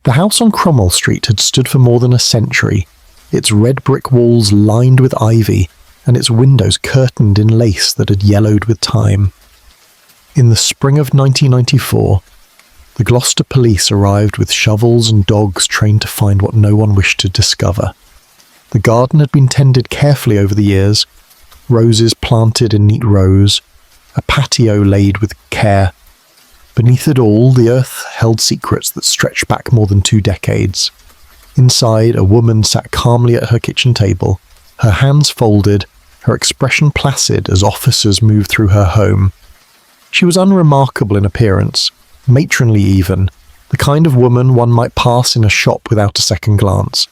The house on Cromwell Street had stood for more than a century, its red brick walls lined with ivy and its windows curtained in lace that had yellowed with time. In the spring of 1994, the Gloucester police arrived with shovels and dogs trained to find what no one wished to discover. The garden had been tended carefully over the years, roses planted in neat rows, a patio laid with care. Beneath it all, the earth held secrets that stretched back more than 2 decades. Inside, a woman sat calmly at her kitchen table, her hands folded, her expression placid as officers moved through her home. She was unremarkable in appearance, matronly even, the kind of woman one might pass in a shop without a second glance.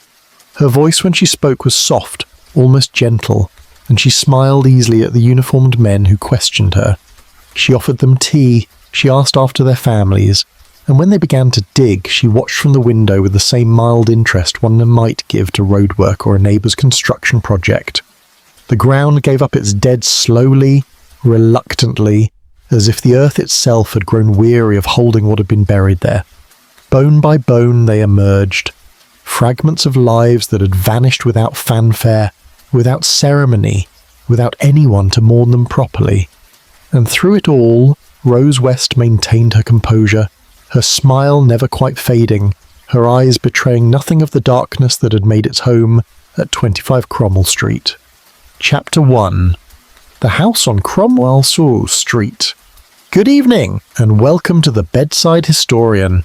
Her voice when she spoke was soft, almost gentle, and she smiled easily at the uniformed men who questioned her. She offered them tea, she asked after their families, and when they began to dig, she watched from the window with the same mild interest one might give to roadwork or a neighbour's construction project. The ground gave up its dead slowly, reluctantly, as if the earth itself had grown weary of holding what had been buried there. Bone by bone they emerged, fragments of lives that had vanished without fanfare, without ceremony, without anyone to mourn them properly. And through it all, Rose West maintained her composure, her smile never quite fading, her eyes betraying nothing of the darkness that had made its home at 25 Cromwell Street. Chapter 1. The House on Cromwell Street. Good evening, and welcome to the Bedside Historian.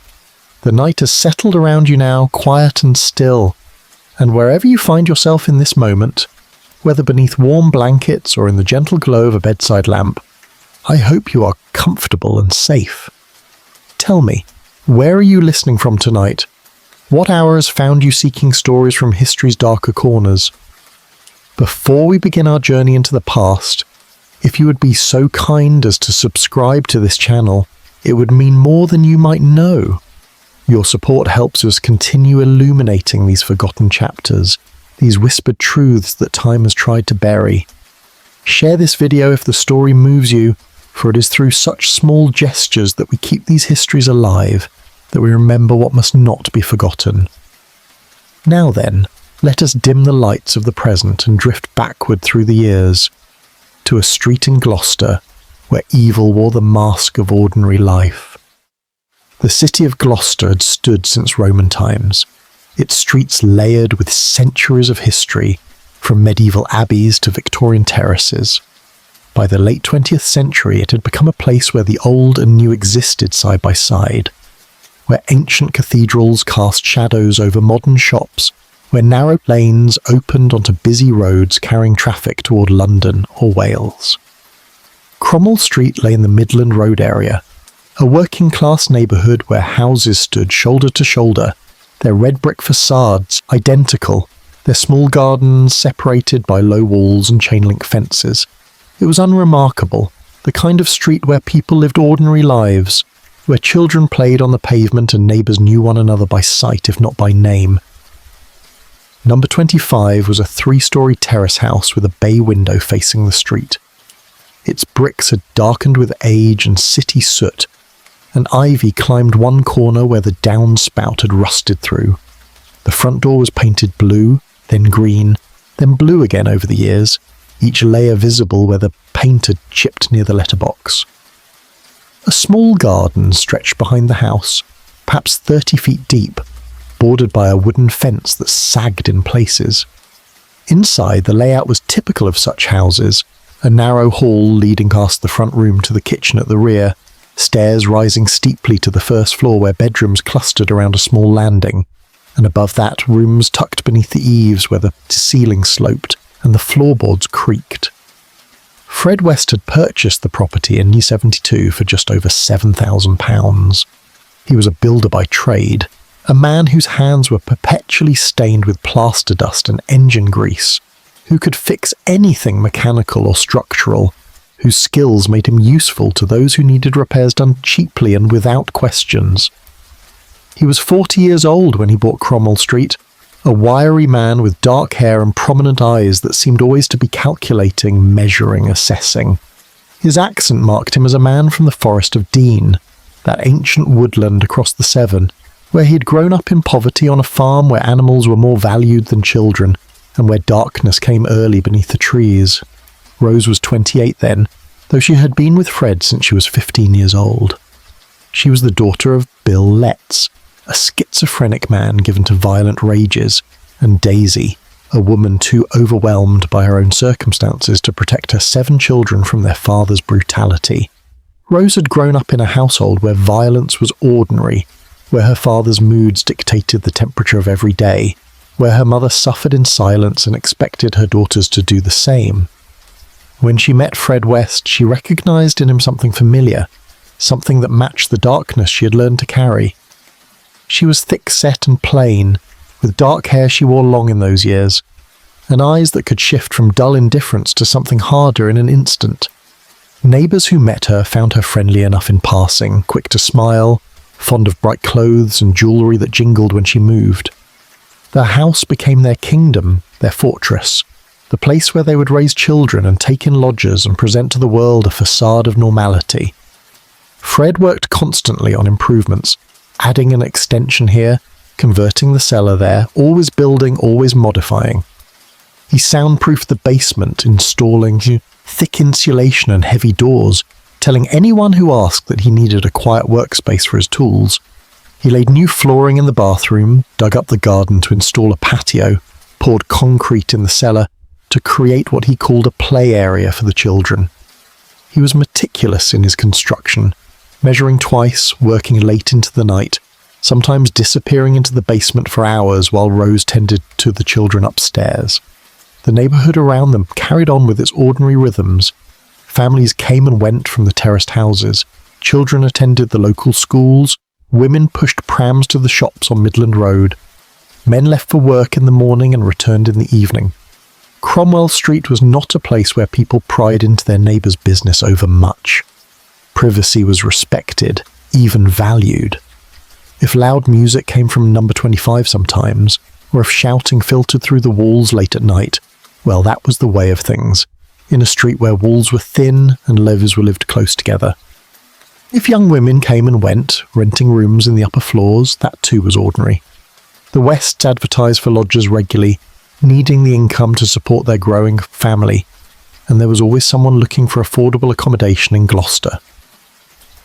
The night has settled around you now, quiet and still, and wherever you find yourself in this moment, whether beneath warm blankets or in the gentle glow of a bedside lamp, I hope you are comfortable and safe. Tell me, where are you listening from tonight? What hour has found you seeking stories from history's darker corners? Before we begin our journey into the past, if you would be so kind as to subscribe to this channel, it would mean more than you might know. Your support helps us continue illuminating these forgotten chapters, these whispered truths that time has tried to bury. Share this video if the story moves you, for it is through such small gestures that we keep these histories alive, that we remember what must not be forgotten. Now then, let us dim the lights of the present and drift backward through the years, to a street in Gloucester where evil wore the mask of ordinary life. The city of Gloucester had stood since Roman times, its streets layered with centuries of history, from medieval abbeys to Victorian terraces. By the late 20th century, it had become a place where the old and new existed side by side, where ancient cathedrals cast shadows over modern shops, where narrow lanes opened onto busy roads carrying traffic toward London or Wales. Cromwell Street lay in the Midland Road area, a working-class neighbourhood where houses stood shoulder to shoulder, their red brick facades identical, their small gardens separated by low walls and chain-link fences. It was unremarkable, the kind of street where people lived ordinary lives, where children played on the pavement and neighbours knew one another by sight if not by name. Number 25 was a 3-storey terrace house with a bay window facing the street. Its bricks had darkened with age and city soot, and ivy climbed one corner where the downspout had rusted through. The front door was painted blue, then green, then blue again over the years, each layer visible where the paint had chipped near the letterbox. A small garden stretched behind the house, perhaps 30 feet deep, bordered by a wooden fence that sagged in places. Inside, the layout was typical of such houses, a narrow hall leading past the front room to the kitchen at the rear, stairs rising steeply to the first floor where bedrooms clustered around a small landing, and above that rooms tucked beneath the eaves where the ceiling sloped and the floorboards creaked. Fred West had purchased the property in 1972 for just over £7,000. He was a builder by trade, a man whose hands were perpetually stained with plaster dust and engine grease, who could fix anything mechanical or structural, whose skills made him useful to those who needed repairs done cheaply and without questions. He was 40 years old when he bought Cromwell Street, a wiry man with dark hair and prominent eyes that seemed always to be calculating, measuring, assessing. His accent marked him as a man from the Forest of Dean, that ancient woodland across the Severn, where he had grown up in poverty on a farm where animals were more valued than children, and where darkness came early beneath the trees. Rose was 28 then, though she had been with Fred since she was 15 years old. She was the daughter of Bill Letts, a schizophrenic man given to violent rages, and Daisy, a woman too overwhelmed by her own circumstances to protect her 7 children from their father's brutality. Rose had grown up in a household where violence was ordinary, where her father's moods dictated the temperature of every day, where her mother suffered in silence and expected her daughters to do the same. When she met Fred West, she recognized in him something familiar, something that matched the darkness she had learned to carry. She was thick-set and plain, with dark hair she wore long in those years, and eyes that could shift from dull indifference to something harder in an instant. Neighbours who met her found her friendly enough in passing, quick to smile, fond of bright clothes and jewellery that jingled when she moved. Their house became their kingdom, their fortress, the place where they would raise children and take in lodgers and present to the world a facade of normality. Fred worked constantly on improvements, adding an extension here, converting the cellar there, always building, always modifying. He soundproofed the basement, installing thick insulation and heavy doors, telling anyone who asked that he needed a quiet workspace for his tools. He laid new flooring in the bathroom, dug up the garden to install a patio, poured concrete in the cellar to create what he called a play area for the children. He was meticulous in his construction, measuring twice, working late into the night, sometimes disappearing into the basement for hours while Rose tended to the children upstairs. The neighbourhood around them carried on with its ordinary rhythms. Families came and went from the terraced houses, children attended the local schools, women pushed prams to the shops on Midland Road, men left for work in the morning and returned in the evening. Cromwell Street was not a place where people pried into their neighbours' business overmuch. Privacy was respected, even valued. If loud music came from number 25 sometimes, or if shouting filtered through the walls late at night, well, that was the way of things, in a street where walls were thin and levies were lived close together. If young women came and went, renting rooms in the upper floors, that too was ordinary. The Wests advertised for lodgers regularly, needing the income to support their growing family, and there was always someone looking for affordable accommodation in Gloucester.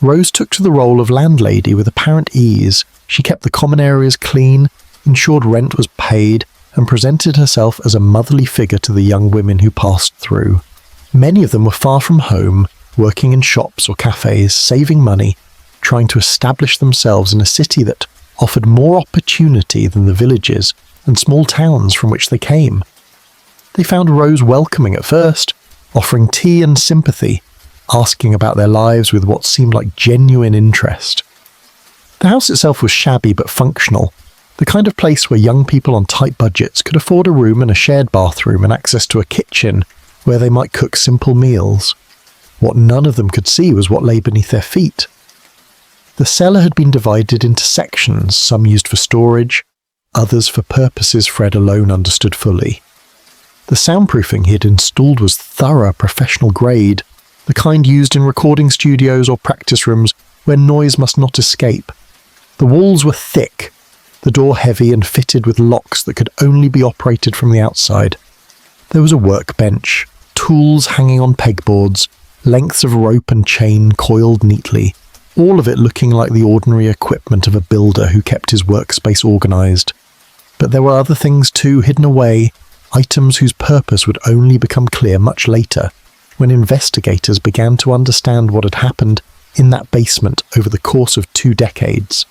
Rose took to the role of landlady with apparent ease. She kept the common areas clean, ensured rent was paid, and presented herself as a motherly figure to the young women who passed through. Many of them were far from home, working in shops or cafes, saving money, trying to establish themselves in a city that offered more opportunity than the villages and small towns from which they came. They found Rose welcoming at first, offering tea and sympathy, asking about their lives with what seemed like genuine interest. The house itself was shabby but functional, the kind of place where young people on tight budgets could afford a room and a shared bathroom and access to a kitchen where they might cook simple meals. What none of them could see was what lay beneath their feet. The cellar had been divided into sections, some used for storage, others for purposes Fred alone understood fully. The soundproofing he had installed was thorough, professional grade, the kind used in recording studios or practice rooms where noise must not escape. The walls were thick, the door heavy and fitted with locks that could only be operated from the outside. There was a workbench, tools hanging on pegboards, lengths of rope and chain coiled neatly, all of it looking like the ordinary equipment of a builder who kept his workspace organised. But there were other things too hidden away, items whose purpose would only become clear much later, when investigators began to understand what had happened in that basement over the course of 2 decades.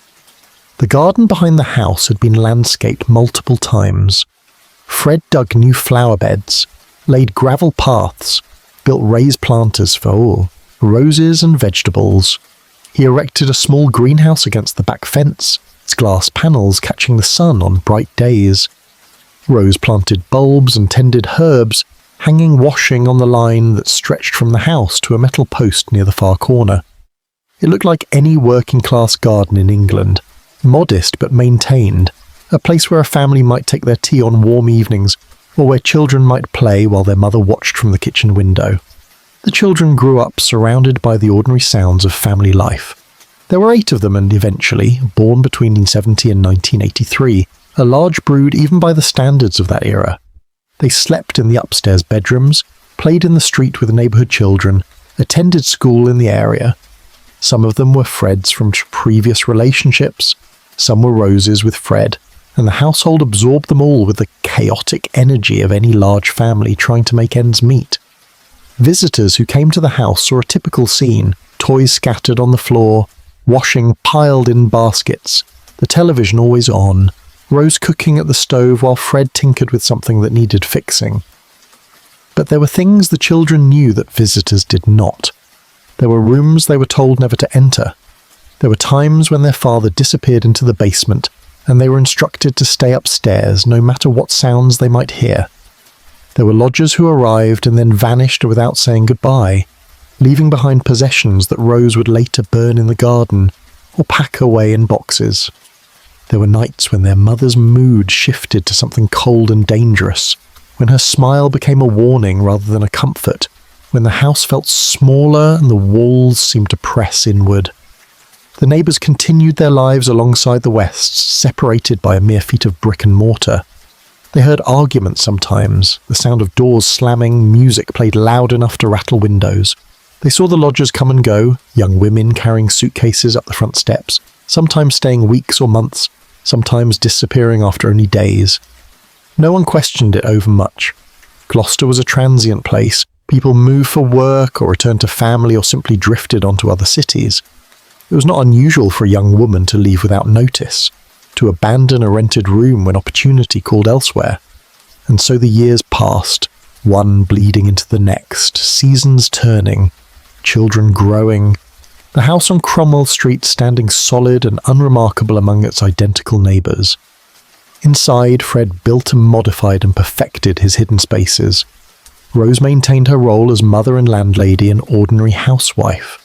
The garden behind the house had been landscaped multiple times. Fred dug new flower beds, laid gravel paths, built raised planters for roses and vegetables. He erected a small greenhouse against the back fence, its glass panels catching the sun on bright days. Rose planted bulbs and tended herbs, hanging washing on the line that stretched from the house to a metal post near the far corner. It looked like any working-class garden in England, modest but maintained, a place where a family might take their tea on warm evenings, or where children might play while their mother watched from the kitchen window. The children grew up surrounded by the ordinary sounds of family life. There were 8 of them, and eventually, born between 1970 and 1983, a large brood even by the standards of that era. They slept in the upstairs bedrooms, played in the street with neighbourhood children, attended school in the area. Some of them were Fred's from previous relationships, some were Rose's with Fred, and the household absorbed them all with the chaotic energy of any large family trying to make ends meet. Visitors who came to the house saw a typical scene: toys scattered on the floor, washing piled in baskets, the television always on, Rose cooking at the stove while Fred tinkered with something that needed fixing. But there were things the children knew that visitors did not. There were rooms they were told never to enter. There were times when their father disappeared into the basement, and they were instructed to stay upstairs no matter what sounds they might hear. There were lodgers who arrived and then vanished without saying goodbye, leaving behind possessions that Rose would later burn in the garden or pack away in boxes. There were nights when their mother's mood shifted to something cold and dangerous, when her smile became a warning rather than a comfort, when the house felt smaller and the walls seemed to press inward. The neighbours continued their lives alongside the Wests, separated by a mere feet of brick and mortar. They heard arguments sometimes, the sound of doors slamming, music played loud enough to rattle windows. They saw the lodgers come and go, young women carrying suitcases up the front steps, sometimes staying weeks or months, sometimes disappearing after only days. No one questioned it overmuch. Gloucester was a transient place. People moved for work or returned to family or simply drifted onto other cities. It was not unusual for a young woman to leave without notice, to abandon a rented room when opportunity called elsewhere. And so the years passed, one bleeding into the next, seasons turning, children growing, the house on Cromwell Street standing solid and unremarkable among its identical neighbours. Inside, Fred built and modified and perfected his hidden spaces. Rose maintained her role as mother and landlady and ordinary housewife.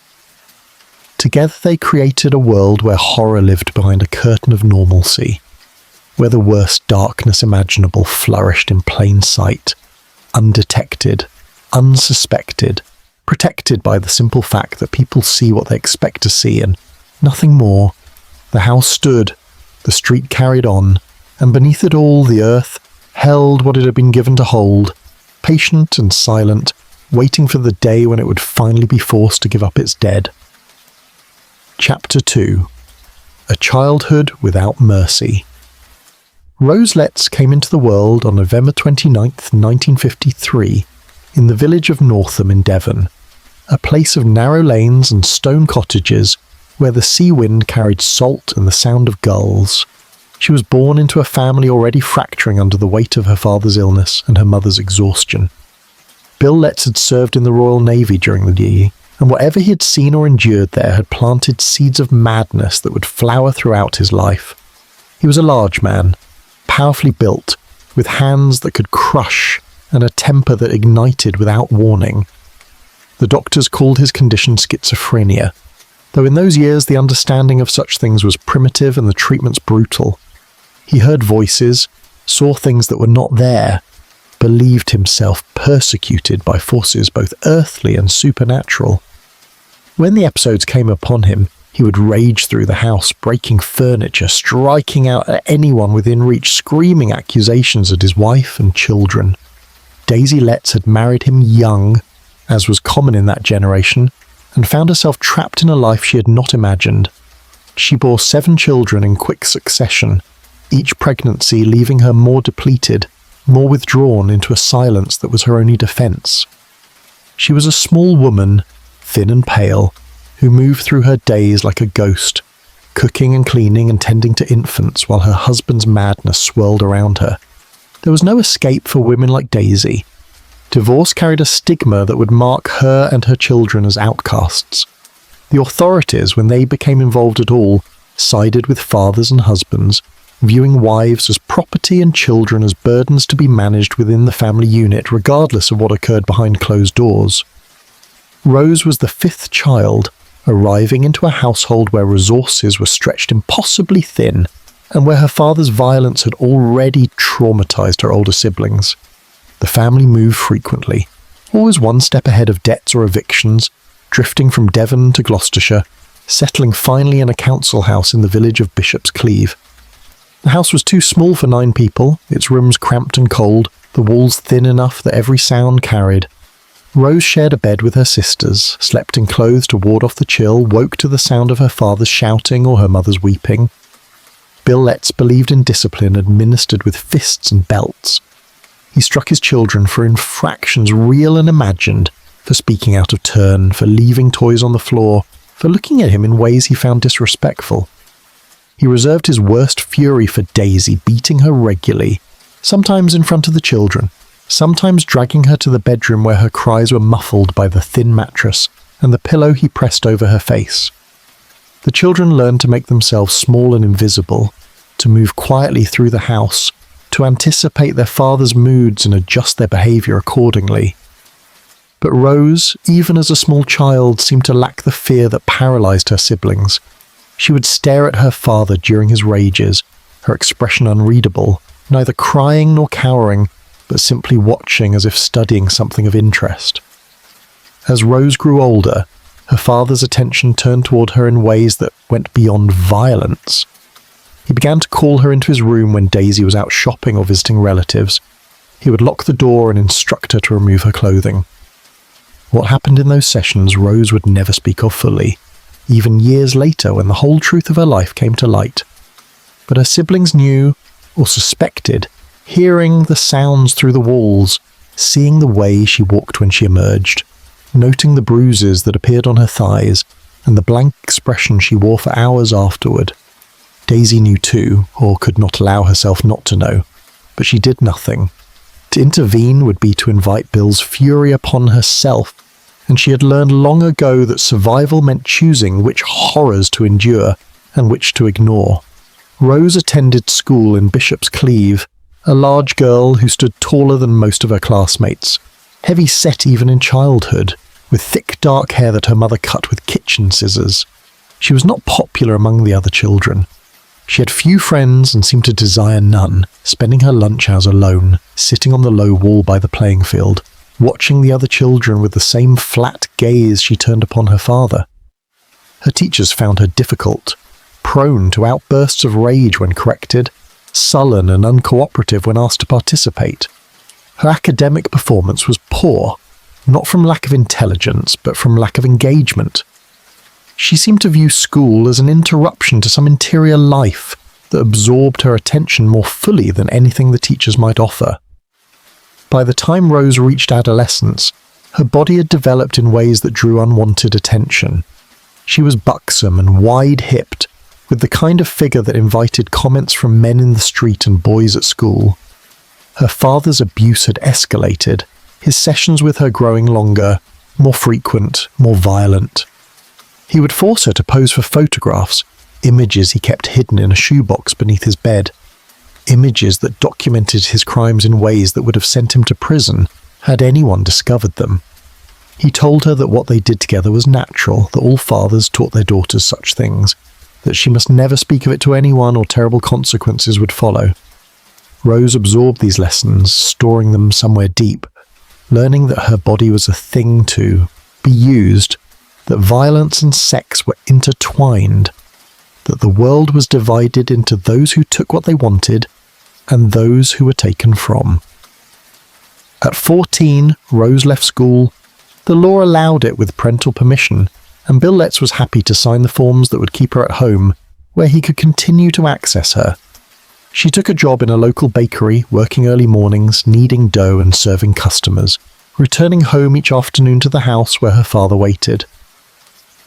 Together they created a world where horror lived behind a curtain of normalcy, where the worst darkness imaginable flourished in plain sight, undetected, unsuspected, protected by the simple fact that people see what they expect to see and nothing more. The house stood, the street carried on, and beneath it all the earth held what it had been given to hold, patient and silent, waiting for the day when it would finally be forced to give up its dead. Chapter 2. A Childhood Without Mercy. Rose Letts came into the world on November 29th, 1953, in the village of Northam in Devon, a place of narrow lanes and stone cottages where the sea wind carried salt and the sound of gulls. She was born into a family already fracturing under the weight of her father's illness and her mother's exhaustion. Bill Letts had served in the Royal Navy during the year, and whatever he had seen or endured there had planted seeds of madness that would flower throughout his life. He was a large man, powerfully built, with hands that could crush and a temper that ignited without warning. The doctors called his condition schizophrenia, though in those years the understanding of such things was primitive and the treatments brutal. He heard voices, saw things that were not there, believed himself persecuted by forces both earthly and supernatural. When the episodes came upon him, he would rage through the house, breaking furniture, striking out at anyone within reach, screaming accusations at his wife and children. Daisy Letts had married him young, as was common in that generation, and found herself trapped in a life she had not imagined. She bore 7 children in quick succession, each pregnancy leaving her more depleted, more withdrawn into a silence that was her only defence. She was a small woman, thin and pale, who moved through her days like a ghost, cooking and cleaning and tending to infants while her husband's madness swirled around her. There was no escape for women like Daisy. Divorce carried a stigma that would mark her and her children as outcasts. The authorities, when they became involved at all, sided with fathers and husbands, viewing wives as property and children as burdens to be managed within the family unit regardless of what occurred behind closed doors. Rose was the 5th child, arriving into a household where resources were stretched impossibly thin and where her father's violence had already traumatized her older siblings. The family moved frequently, always one step ahead of debts or evictions, drifting from Devon to Gloucestershire, settling finally in a council house in the village of Bishop's Cleeve. The house was too small for 9 people, its rooms cramped and cold, the walls thin enough that every sound carried. Rose shared a bed with her sisters, slept in clothes to ward off the chill, woke to the sound of her father's shouting or her mother's weeping. Bill Letts believed in discipline administered with fists and belts. He struck his children for infractions real and imagined, for speaking out of turn, for leaving toys on the floor, for looking at him in ways he found disrespectful. He reserved his worst fury for Daisy, beating her regularly, sometimes in front of the children, sometimes dragging her to the bedroom where her cries were muffled by the thin mattress and the pillow he pressed over her face. The children learned to make themselves small and invisible, to move quietly through the house, to anticipate their father's moods and adjust their behaviour accordingly. But Rose, even as a small child, seemed to lack the fear that paralysed her siblings. She would stare at her father during his rages, her expression unreadable, neither crying nor cowering, but simply watching as if studying something of interest. As Rose grew older, her father's attention turned toward her in ways that went beyond violence. He began to call her into his room when Daisy was out shopping or visiting relatives. He would lock the door and instruct her to remove her clothing. What happened in those sessions Rose would never speak of fully, even years later when the whole truth of her life came to light. But her siblings knew, or suspected, hearing the sounds through the walls, seeing the way she walked when she emerged, noting the bruises that appeared on her thighs, and the blank expression she wore for hours afterward. Daisy knew too, or could not allow herself not to know, but she did nothing. To intervene would be to invite Bill's fury upon herself, and she had learned long ago that survival meant choosing which horrors to endure and which to ignore. Rose attended school in Bishop's Cleeve, a large girl who stood taller than most of her classmates, heavy-set even in childhood, with thick dark hair that her mother cut with kitchen scissors. She was not popular among the other children. She had few friends and seemed to desire none, spending her lunch hours alone, sitting on the low wall by the playing field, watching the other children with the same flat gaze she turned upon her father. Her teachers found her difficult, prone to outbursts of rage when corrected, sullen and uncooperative when asked to participate. Her academic performance was poor, not from lack of intelligence, but from lack of engagement. She seemed to view school as an interruption to some interior life that absorbed her attention more fully than anything the teachers might offer. By the time Rose reached adolescence, her body had developed in ways that drew unwanted attention. She was buxom and wide-hipped, with the kind of figure that invited comments from men in the street and boys at school. Her father's abuse had escalated, his sessions with her growing longer, more frequent, more violent. He would force her to pose for photographs, images he kept hidden in a shoebox beneath his bed. Images that documented his crimes in ways that would have sent him to prison had anyone discovered them. He told her that what they did together was natural, that all fathers taught their daughters such things, that she must never speak of it to anyone or terrible consequences would follow. Rose absorbed these lessons, storing them somewhere deep, learning that her body was a thing to be used, that violence and sex were intertwined, that the world was divided into those who took what they wanted and those who were taken from. At 14, Rose left school. The law allowed it with parental permission, and Bill Letts was happy to sign the forms that would keep her at home, where he could continue to access her. She took a job in a local bakery, working early mornings, kneading dough and serving customers, returning home each afternoon to the house where her father waited.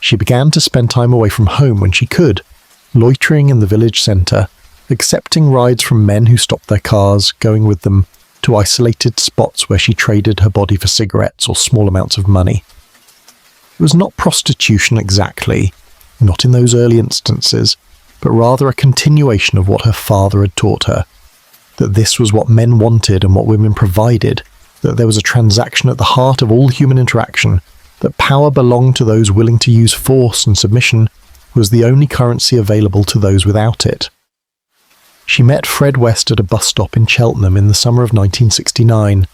She began to spend time away from home when she could, loitering in the village centre, accepting rides from men who stopped their cars, going with them to isolated spots where she traded her body for cigarettes or small amounts of money. It was not prostitution exactly, not in those early instances, but rather a continuation of what her father had taught her, that this was what men wanted and what women provided, that there was a transaction at the heart of all human interaction, that power belonged to those willing to use force, and submission was the only currency available to those without it. She met Fred West at a bus stop in Cheltenham in the summer of 1969.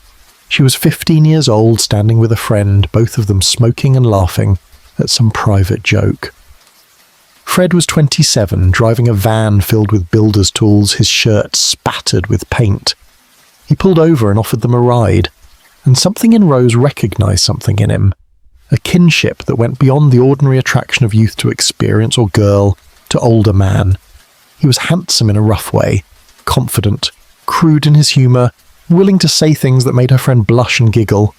She was 15 years old, standing with a friend, both of them smoking and laughing at some private joke. Fred was 27, driving a van filled with builder's tools, his shirt spattered with paint. He pulled over and offered them a ride, and something in Rose recognised something in him, a kinship that went beyond the ordinary attraction of youth to experience or girl to older man. He was handsome in a rough way, confident, crude in his humour, willing to say things that made her friend blush and giggle.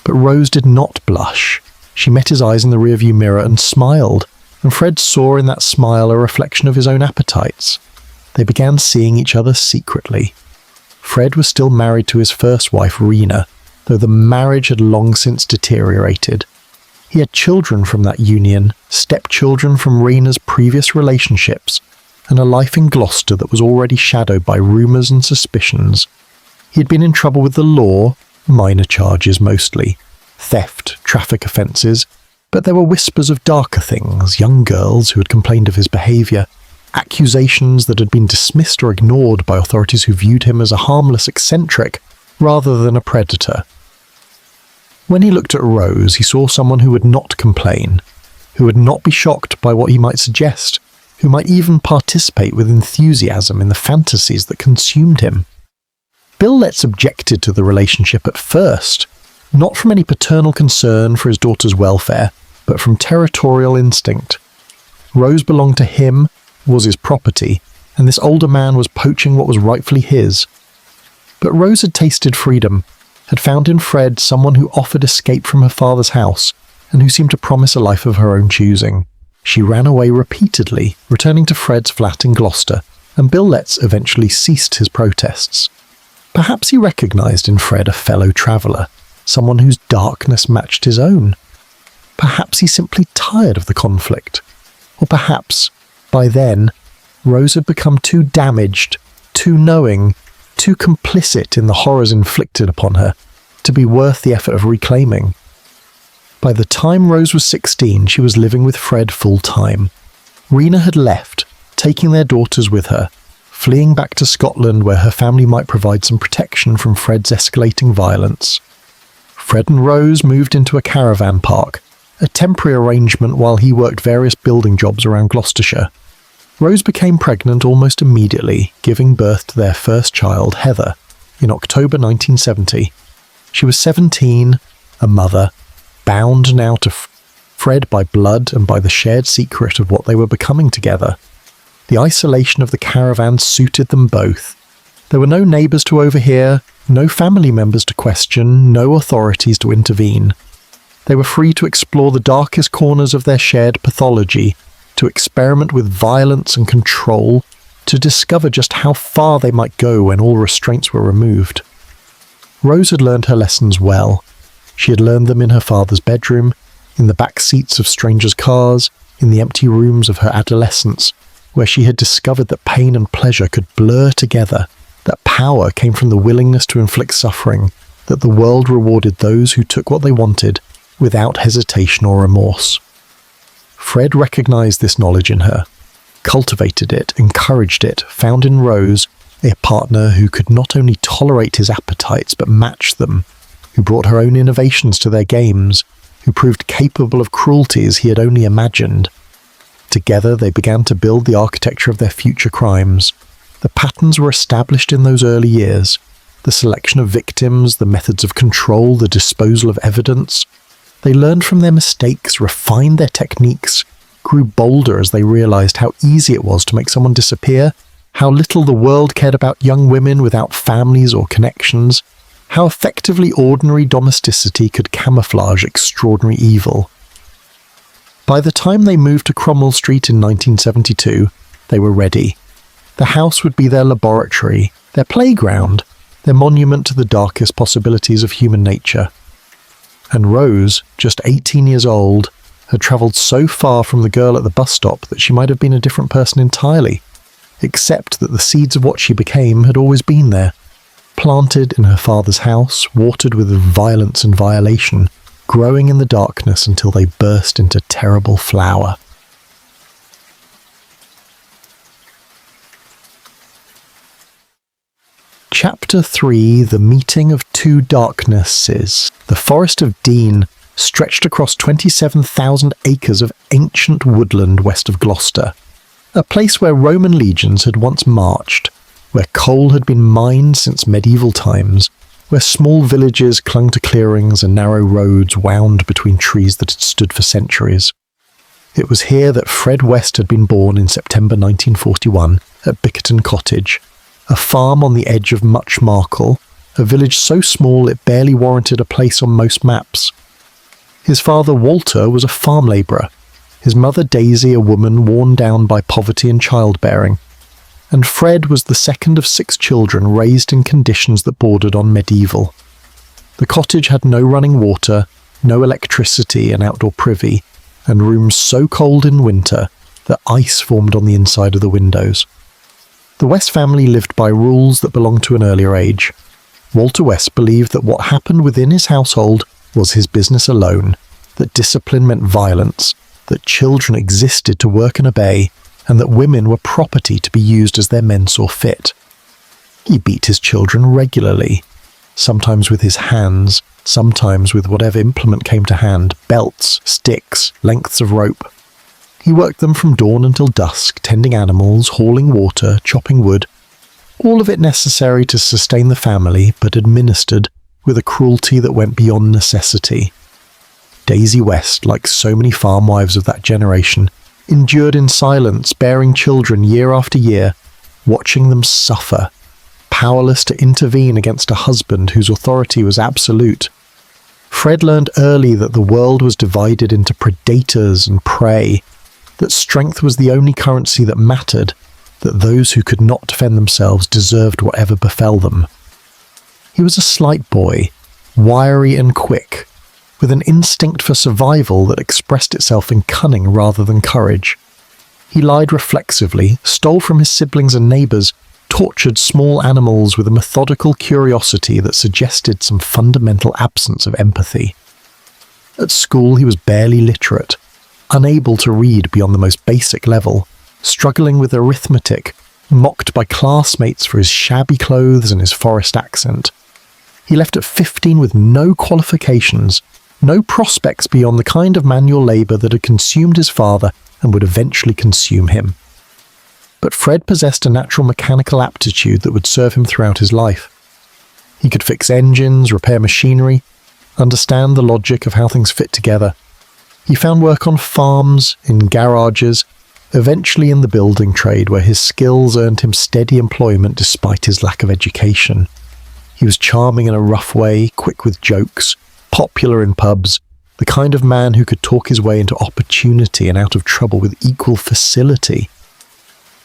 But Rose did not blush. She met his eyes in the rearview mirror and smiled, and Fred saw in that smile a reflection of his own appetites. They began seeing each other secretly. Fred was still married to his first wife, Rena, though the marriage had long since deteriorated. He had children from that union, stepchildren from Rena's previous relationships, and a life in Gloucester that was already shadowed by rumours and suspicions. He had been in trouble with the law, minor charges mostly, theft, traffic offences, but there were whispers of darker things, young girls who had complained of his behaviour, accusations that had been dismissed or ignored by authorities who viewed him as a harmless eccentric rather than a predator. When he looked at Rose, he saw someone who would not complain, who would not be shocked by what he might suggest, who might even participate with enthusiasm in the fantasies that consumed him. Bill Letts objected to the relationship at first, not from any paternal concern for his daughter's welfare, but from territorial instinct. Rose belonged to him, was his property, and this older man was poaching what was rightfully his. But Rose had tasted freedom, had found in Fred someone who offered escape from her father's house, and who seemed to promise a life of her own choosing. She ran away repeatedly, returning to Fred's flat in Gloucester, and Bill Letts eventually ceased his protests. Perhaps he recognised in Fred a fellow traveller, someone whose darkness matched his own. Perhaps he simply tired of the conflict. Or perhaps, by then, Rose had become too damaged, too knowing, too complicit in the horrors inflicted upon her, to be worth the effort of reclaiming. By the time Rose was 16, she was living with Fred full-time. Rena had left, taking their daughters with her, fleeing back to Scotland where her family might provide some protection from Fred's escalating violence. Fred and Rose moved into a caravan park, a temporary arrangement while he worked various building jobs around Gloucestershire. Rose became pregnant almost immediately, giving birth to their first child, Heather, in October 1970. She was 17, a mother, bound now to Fred by blood and by the shared secret of what they were becoming together. The isolation of the caravan suited them both. There were no neighbours to overhear, no family members to question, no authorities to intervene. They were free to explore the darkest corners of their shared pathology, to experiment with violence and control, to discover just how far they might go when all restraints were removed. Rose had learned her lessons well. She had learned them in her father's bedroom, in the back seats of strangers' cars, in the empty rooms of her adolescence, where she had discovered that pain and pleasure could blur together, that power came from the willingness to inflict suffering, that the world rewarded those who took what they wanted without hesitation or remorse. Fred recognised this knowledge in her, cultivated it, encouraged it, found in Rose a partner who could not only tolerate his appetites but match them, who brought her own innovations to their games, who proved capable of cruelties he had only imagined. Together they began to build the architecture of their future crimes. The patterns were established in those early years, the selection of victims, the methods of control, the disposal of evidence. They learned from their mistakes, refined their techniques, grew bolder as they realised how easy it was to make someone disappear, how little the world cared about young women without families or connections, how effectively ordinary domesticity could camouflage extraordinary evil. By the time they moved to Cromwell Street in 1972, they were ready. The house would be their laboratory, their playground, their monument to the darkest possibilities of human nature. And Rose, just 18 years old, had travelled so far from the girl at the bus stop that she might have been a different person entirely, except that the seeds of what she became had always been there, planted in her father's house, watered with violence and violation, growing in the darkness until they burst into terrible flower. Chapter 3, The Meeting of Two Darknesses. The Forest of Dean stretched across 27,000 acres of ancient woodland west of Gloucester, a place where Roman legions had once marched, where coal had been mined since medieval times, where small villages clung to clearings and narrow roads wound between trees that had stood for centuries. It was here that Fred West had been born in September 1941 at Bickerton Cottage, a farm on the edge of Much Marcle, a village so small it barely warranted a place on most maps. His father Walter was a farm labourer, his mother Daisy a woman worn down by poverty and childbearing, and Fred was the second of 6 children raised in conditions that bordered on medieval. The cottage had no running water, no electricity and outdoor privy, and rooms so cold in winter that ice formed on the inside of the windows. The West family lived by rules that belonged to an earlier age. Walter West believed that what happened within his household was his business alone, that discipline meant violence, that children existed to work and obey, and that women were property to be used as their men saw fit. He beat his children regularly, sometimes with his hands, sometimes with whatever implement came to hand, belts, sticks, lengths of rope. He worked them from dawn until dusk, tending animals, hauling water, chopping wood, all of it necessary to sustain the family, but administered with a cruelty that went beyond necessity. Daisy West, like so many farm wives of that generation, endured in silence, bearing children year after year, watching them suffer, powerless to intervene against a husband whose authority was absolute. Fred learned early that the world was divided into predators and prey, that strength was the only currency that mattered, that those who could not defend themselves deserved whatever befell them. He was a slight boy, wiry and quick, with an instinct for survival that expressed itself in cunning rather than courage. He lied reflexively, stole from his siblings and neighbours, tortured small animals with a methodical curiosity that suggested some fundamental absence of empathy. At school he was barely literate, unable to read beyond the most basic level, struggling with arithmetic, mocked by classmates for his shabby clothes and his forest accent. He left at 15 with no qualifications, no prospects beyond the kind of manual labour that had consumed his father and would eventually consume him. But Fred possessed a natural mechanical aptitude that would serve him throughout his life. He could fix engines, repair machinery, understand the logic of how things fit together. He found work on farms, in garages, eventually in the building trade where his skills earned him steady employment despite his lack of education. He was charming in a rough way, quick with jokes, popular in pubs, the kind of man who could talk his way into opportunity and out of trouble with equal facility.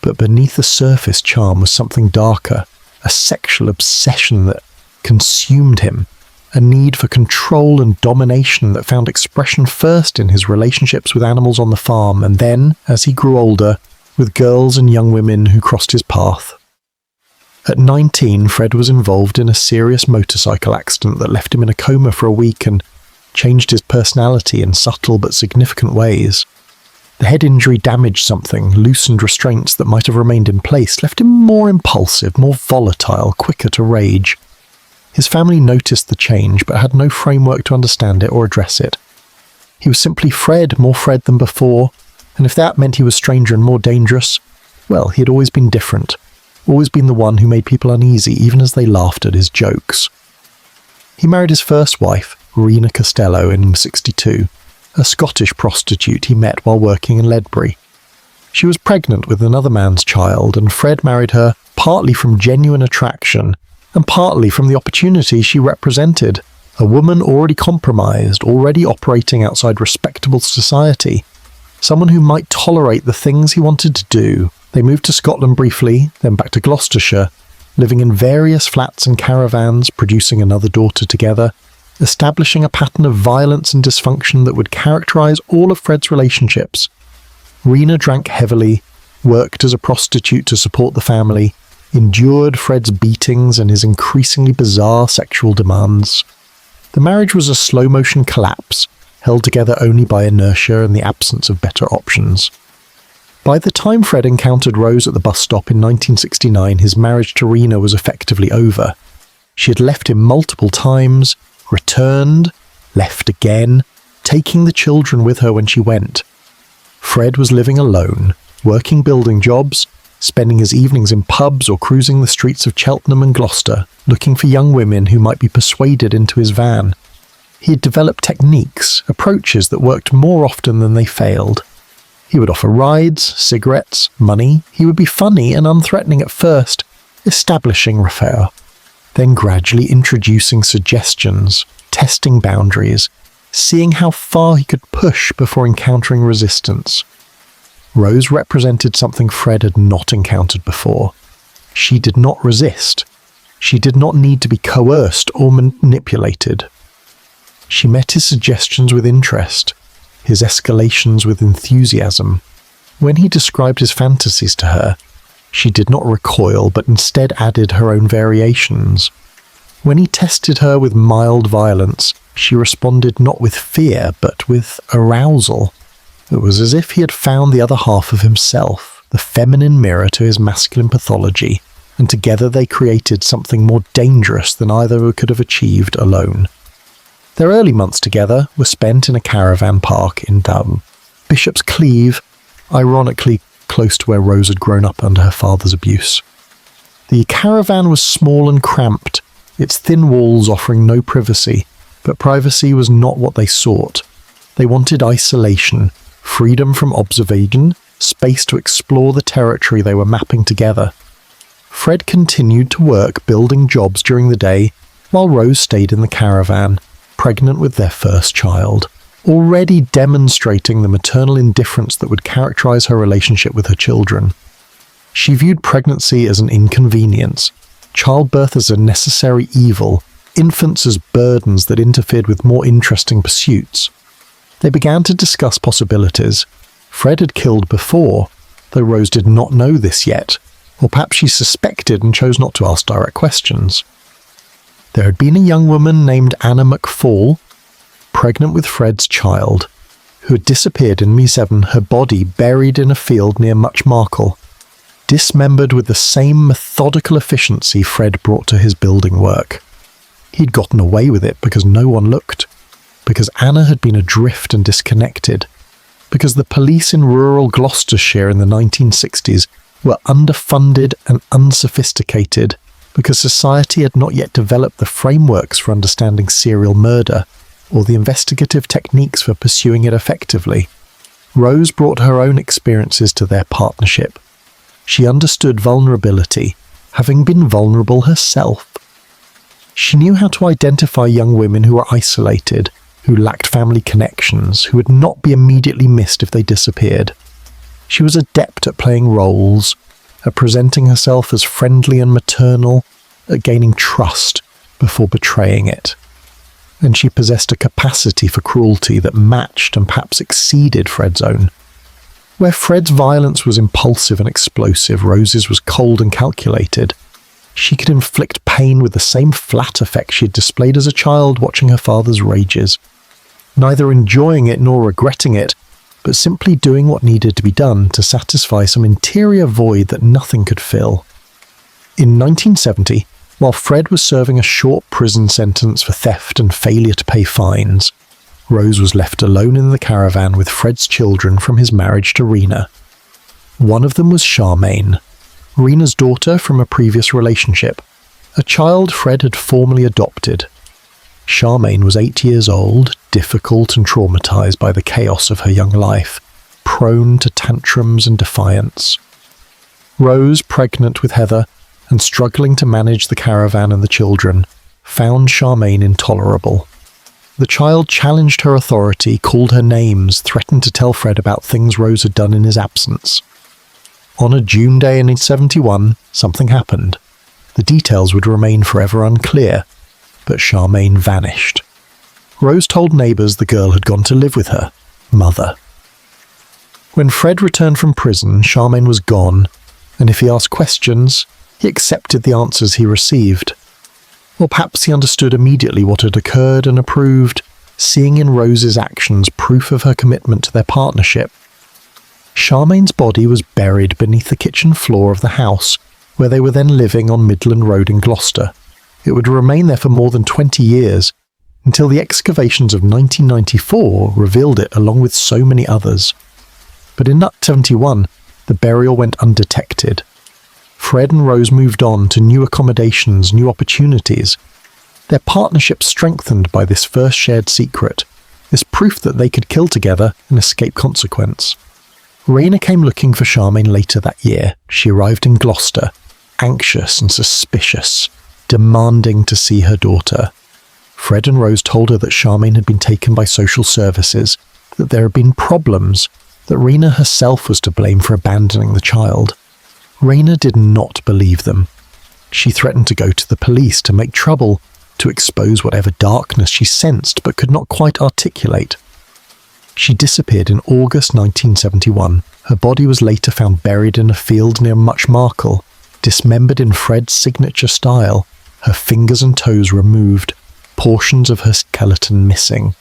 But beneath the surface charm was something darker, a sexual obsession that consumed him, a need for control and domination that found expression first in his relationships with animals on the farm and then, as he grew older, with girls and young women who crossed his path. At 19, Fred was involved in a serious motorcycle accident that left him in a coma for a week and changed his personality in subtle but significant ways. The head injury damaged something, loosened restraints that might have remained in place, left him more impulsive, more volatile, quicker to rage. His family noticed the change, but had no framework to understand it or address it. He was simply Fred, more Fred than before, and if that meant he was stranger and more dangerous, well, he had always been different, always been the one who made people uneasy, even as they laughed at his jokes. He married his first wife, Rena Costello, in 1962, a Scottish prostitute he met while working in Ledbury. She was pregnant with another man's child, and Fred married her partly from genuine attraction and partly from the opportunity she represented, a woman already compromised, already operating outside respectable society, someone who might tolerate the things he wanted to do. They moved to Scotland briefly, then back to Gloucestershire, living in various flats and caravans, producing another daughter together, establishing a pattern of violence and dysfunction that would characterise all of Fred's relationships. Rena drank heavily, worked as a prostitute to support the family, endured Fred's beatings and his increasingly bizarre sexual demands. The marriage was a slow-motion collapse, held together only by inertia and the absence of better options. By the time Fred encountered Rose at the bus stop in 1969, his marriage to Rena was effectively over. She had left him multiple times, returned, left again, taking the children with her when she went. Fred was living alone, working building jobs, spending his evenings in pubs or cruising the streets of Cheltenham and Gloucester, looking for young women who might be persuaded into his van. He had developed techniques, approaches that worked more often than they failed. He would offer rides, cigarettes, money. He would be funny and unthreatening at first, establishing rapport, then gradually introducing suggestions, testing boundaries, seeing how far he could push before encountering resistance. Rose represented something Fred had not encountered before. She did not resist. She did not need to be coerced or manipulated. She met his suggestions with interest, his escalations with enthusiasm. When he described his fantasies to her, she did not recoil but instead added her own variations. When he tested her with mild violence, she responded not with fear but with arousal. It was as if he had found the other half of himself, the feminine mirror to his masculine pathology, and together they created something more dangerous than either could have achieved alone. Their early months together were spent in a caravan park in Bishop's Cleeve, ironically close to where Rose had grown up under her father's abuse. The caravan was small and cramped, its thin walls offering no privacy, but privacy was not what they sought. They wanted isolation, freedom from observation, space to explore the territory they were mapping together. Fred continued to work building jobs during the day, while Rose stayed in the caravan, pregnant with their first child, already demonstrating the maternal indifference that would characterize her relationship with her children. She viewed pregnancy as an inconvenience, childbirth as a necessary evil, infants as burdens that interfered with more interesting pursuits. They began to discuss possibilities. Fred had killed before, though Rose did not know this yet, or perhaps she suspected and chose not to ask direct questions. There had been a young woman named Anna McFall, pregnant with Fred's child, who had disappeared in Me7, her body buried in a field near Muchmarkle, dismembered with the same methodical efficiency Fred brought to his building work. He'd gotten away with it because no one looked, because Anna had been adrift and disconnected, because the police in rural Gloucestershire in the 1960s were underfunded and unsophisticated, because society had not yet developed the frameworks for understanding serial murder or the investigative techniques for pursuing it effectively. Rose brought her own experiences to their partnership. She understood vulnerability, having been vulnerable herself. She knew how to identify young women who were isolated, who lacked family connections, who would not be immediately missed if they disappeared. She was adept at playing roles, at presenting herself as friendly and maternal, at gaining trust before betraying it. And she possessed a capacity for cruelty that matched and perhaps exceeded Fred's own. Where Fred's violence was impulsive and explosive, Rose's was cold and calculated. She could inflict pain with the same flat effect she had displayed as a child watching her father's rages, neither enjoying it nor regretting it, but simply doing what needed to be done to satisfy some interior void that nothing could fill. In 1970, while Fred was serving a short prison sentence for theft and failure to pay fines, Rose was left alone in the caravan with Fred's children from his marriage to Rena. One of them was Charmaine, Rena's daughter from a previous relationship, a child Fred had formally adopted. Charmaine was 8 years old, difficult and traumatized by the chaos of her young life, prone to tantrums and defiance. Rose, pregnant with Heather, and struggling to manage the caravan and the children, found Charmaine intolerable. The child challenged her authority, called her names, threatened to tell Fred about things Rose had done in his absence. On a June day in 1971, something happened. The details would remain forever unclear, but Charmaine vanished. Rose told neighbours the girl had gone to live with her mother. When Fred returned from prison, Charmaine was gone, and if he asked questions, he accepted the answers he received. Or perhaps he understood immediately what had occurred and approved, seeing in Rose's actions proof of her commitment to their partnership. Charmaine's body was buried beneath the kitchen floor of the house, where they were then living on Midland Road in Gloucester. It would remain there for more than 20 years, until the excavations of 1994 revealed it along with so many others. But in 1971, the burial went undetected. Fred and Rose moved on to new accommodations, new opportunities. Their partnership strengthened by this first shared secret, this proof that they could kill together and escape consequence. Raina came looking for Charmaine later that year. She arrived in Gloucester, anxious and suspicious, demanding to see her daughter. Fred and Rose told her that Charmaine had been taken by social services, that there had been problems, that Raina herself was to blame for abandoning the child. Raina did not believe them. She threatened to go to the police to make trouble, to expose whatever darkness she sensed but could not quite articulate. She disappeared in August 1971. Her body was later found buried in a field near Muchmarkle, dismembered in Fred's signature style, her fingers and toes removed, portions of her skeleton missing.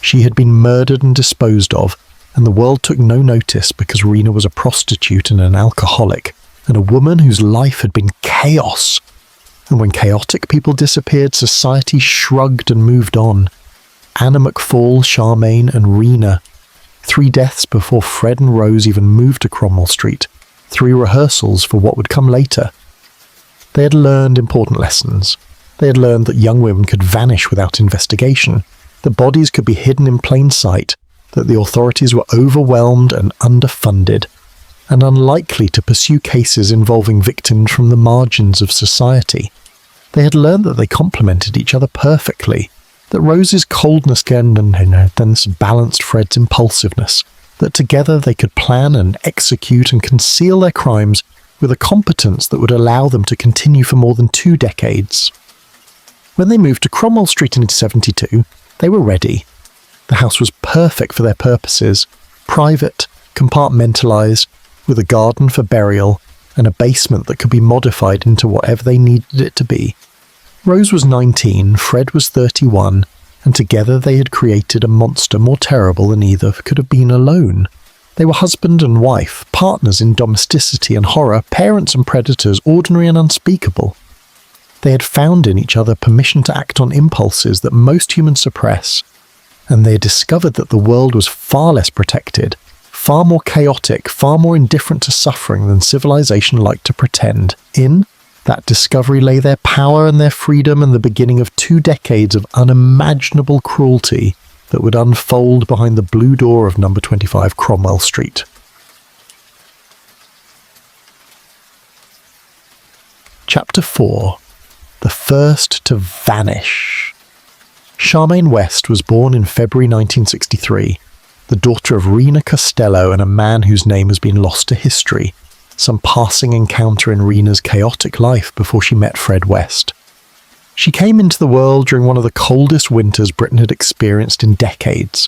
She had been murdered and disposed of, and the world took no notice because Raina was a prostitute and an alcoholic, and a woman whose life had been chaos. And when chaotic people disappeared, society shrugged and moved on. Anna McFall, Charmaine and Raina. 3 deaths before Fred and Rose even moved to Cromwell Street. 3 rehearsals for what would come later. They had learned important lessons. They had learned that young women could vanish without investigation, that bodies could be hidden in plain sight, that the authorities were overwhelmed and underfunded, and unlikely to pursue cases involving victims from the margins of society. They had learned that they complemented each other perfectly, that Rose's coldness balanced Fred's impulsiveness, that together they could plan and execute and conceal their crimes with a competence that would allow them to continue for more than 2 decades. When they moved to Cromwell Street in 1972, they were ready. The house was perfect for their purposes, private, compartmentalised, with a garden for burial and a basement that could be modified into whatever they needed it to be. Rose was 19, Fred was 31, and together they had created a monster more terrible than either could have been alone. They were husband and wife, partners in domesticity and horror, parents and predators, ordinary and unspeakable. They had found in each other permission to act on impulses that most humans suppress, and they had discovered that the world was far less protected, far more chaotic, far more indifferent to suffering than civilization liked to pretend. In that discovery lay their power and their freedom and the beginning of 2 decades of unimaginable cruelty that would unfold behind the blue door of number 25 Cromwell Street. Chapter 4. The First to Vanish. Charmaine West was born in February 1963, the daughter of Raina Costello and a man whose name has been lost to history, some passing encounter in Raina's chaotic life before she met Fred West. She came into the world during one of the coldest winters Britain had experienced in decades,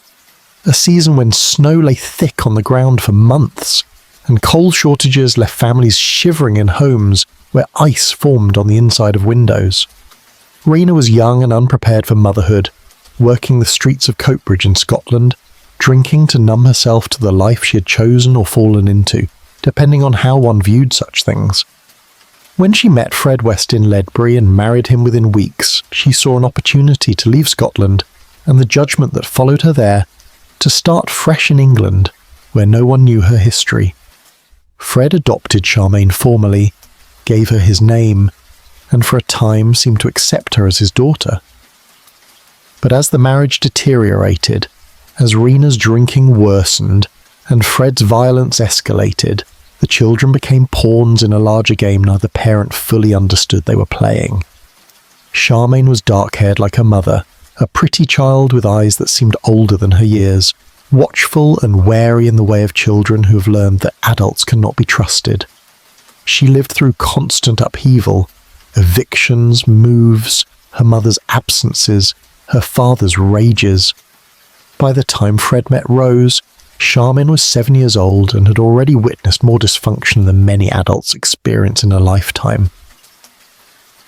a season when snow lay thick on the ground for months, and coal shortages left families shivering in homes where ice formed on the inside of windows. Raina was young and unprepared for motherhood, working the streets of Coatbridge in Scotland, drinking to numb herself to the life she had chosen or fallen into, depending on how one viewed such things. When she met Fred West in Ledbury and married him within weeks, she saw an opportunity to leave Scotland, and the judgment that followed her there, to start fresh in England, where no one knew her history. Fred adopted Charmaine formally, gave her his name, and for a time seemed to accept her as his daughter. But as the marriage deteriorated, as Raina's drinking worsened, and Fred's violence escalated, the children became pawns in a larger game neither parent fully understood they were playing. Charmaine was dark-haired like her mother, a pretty child with eyes that seemed older than her years, watchful and wary in the way of children who have learned that adults cannot be trusted. She lived through constant upheaval, evictions, moves, her mother's absences, her father's rages. By the time Fred met Rose, Charmaine was 7 years old and had already witnessed more dysfunction than many adults experience in a lifetime.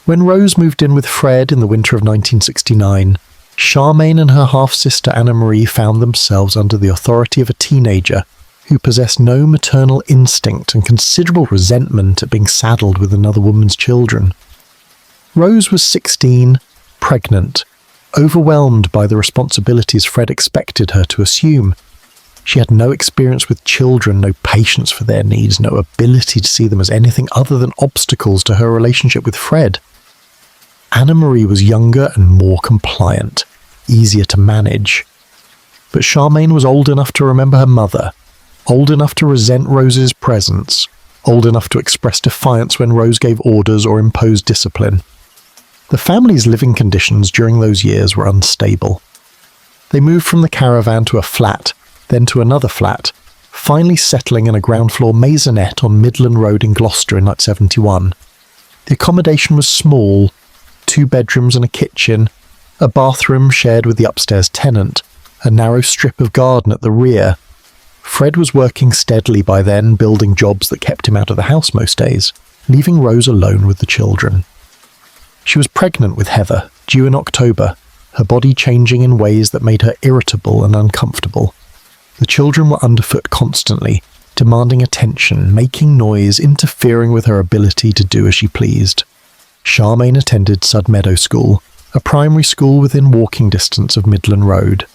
When Rose moved in with Fred in the winter of 1969, Charmaine and her half-sister Anna-Marie found themselves under the authority of a teenager who possessed no maternal instinct and considerable resentment at being saddled with another woman's children. Rose was 16, pregnant, overwhelmed by the responsibilities Fred expected her to assume. She had no experience with children, no patience for their needs, no ability to see them as anything other than obstacles to her relationship with Fred. Anna-Marie was younger and more compliant, easier to manage. But Charmaine was old enough to remember her mother, old enough to resent Rose's presence, old enough to express defiance when Rose gave orders or imposed discipline. The family's living conditions during those years were unstable. They moved from the caravan to a flat, then to another flat, finally settling in a ground-floor maisonette on Midland Road in Gloucester in 1971. The accommodation was small, 2 bedrooms and a kitchen, a bathroom shared with the upstairs tenant, a narrow strip of garden at the rear. Fred was working steadily by then, building jobs that kept him out of the house most days, leaving Rose alone with the children. She was pregnant with Heather, due in October, her body changing in ways that made her irritable and uncomfortable. The children were underfoot constantly, demanding attention, making noise, interfering with her ability to do as she pleased. Charmaine attended Sud Meadow School, a primary school within walking distance of Midland Road.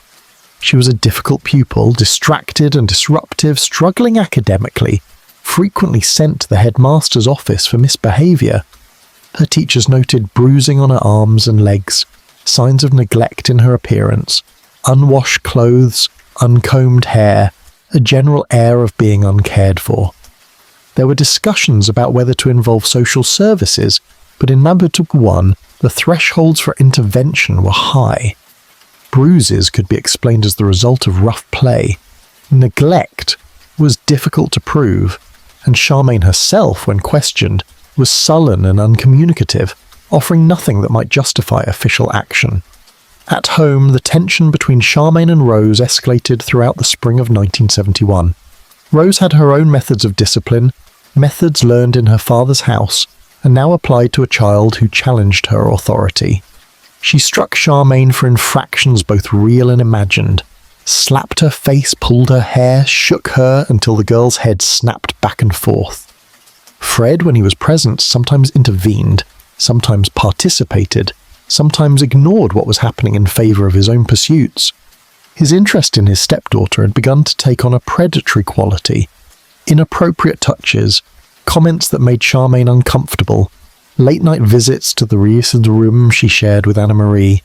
She was a difficult pupil, distracted and disruptive, struggling academically, frequently sent to the headmaster's office for misbehaviour. Her teachers noted bruising on her arms and legs, signs of neglect in her appearance, unwashed clothes, uncombed hair, a general air of being uncared for. There were discussions about whether to involve social services, but in Mabutuk 1, the thresholds for intervention were high. Bruises could be explained as the result of rough play. Neglect was difficult to prove, and Charmaine herself, when questioned, was sullen and uncommunicative, offering nothing that might justify official action. At home, the tension between Charmaine and Rose escalated throughout the spring of 1971. Rose had her own methods of discipline, methods learned in her father's house, and now applied to a child who challenged her authority. She struck Charmaine for infractions both real and imagined, slapped her face, pulled her hair, shook her until the girl's head snapped back and forth. Fred, when he was present, sometimes intervened, sometimes participated, sometimes ignored what was happening in favour of his own pursuits. His interest in his stepdaughter had begun to take on a predatory quality. Inappropriate touches, comments that made Charmaine uncomfortable, late-night visits to the recent room she shared with Anna-Marie.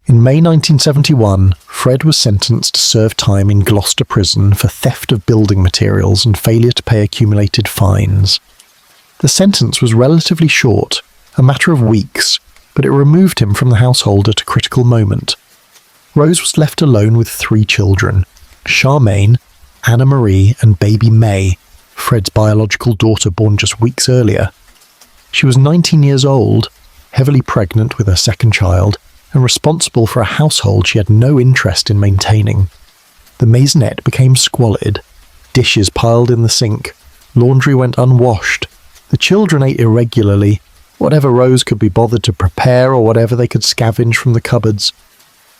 In May 1971, Fred was sentenced to serve time in Gloucester prison for theft of building materials and failure to pay accumulated fines. The sentence was relatively short, a matter of weeks, but it removed him from the household at a critical moment. Rose was left alone with 3 children, Charmaine, Anna-Marie and baby May, Fred's biological daughter born just weeks earlier. She was 19 years old, heavily pregnant with her second child, and responsible for a household she had no interest in maintaining. The maisonette became squalid, dishes piled in the sink, laundry went unwashed, the children ate irregularly, whatever Rose could be bothered to prepare or whatever they could scavenge from the cupboards.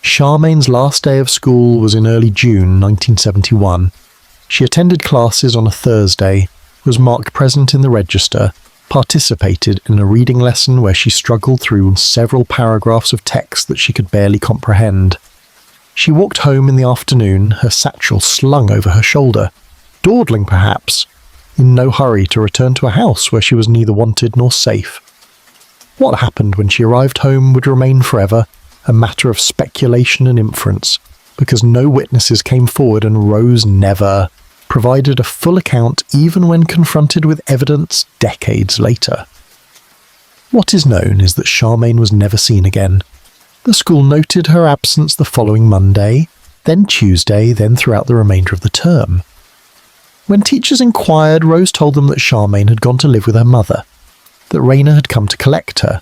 Charmaine's last day of school was in early June 1971. She attended classes on a Thursday, was marked present in the register, participated in a reading lesson where she struggled through several paragraphs of text that she could barely comprehend. She walked home in the afternoon, her satchel slung over her shoulder, dawdling perhaps, in no hurry to return to a house where she was neither wanted nor safe. What happened when she arrived home would remain forever a matter of speculation and inference, because no witnesses came forward and Rose never provided a full account even when confronted with evidence decades later. What is known is that Charmaine was never seen again. The school noted her absence the following Monday, then Tuesday, then throughout the remainder of the term. When teachers inquired, Rose told them that Charmaine had gone to live with her mother, that Raina had come to collect her,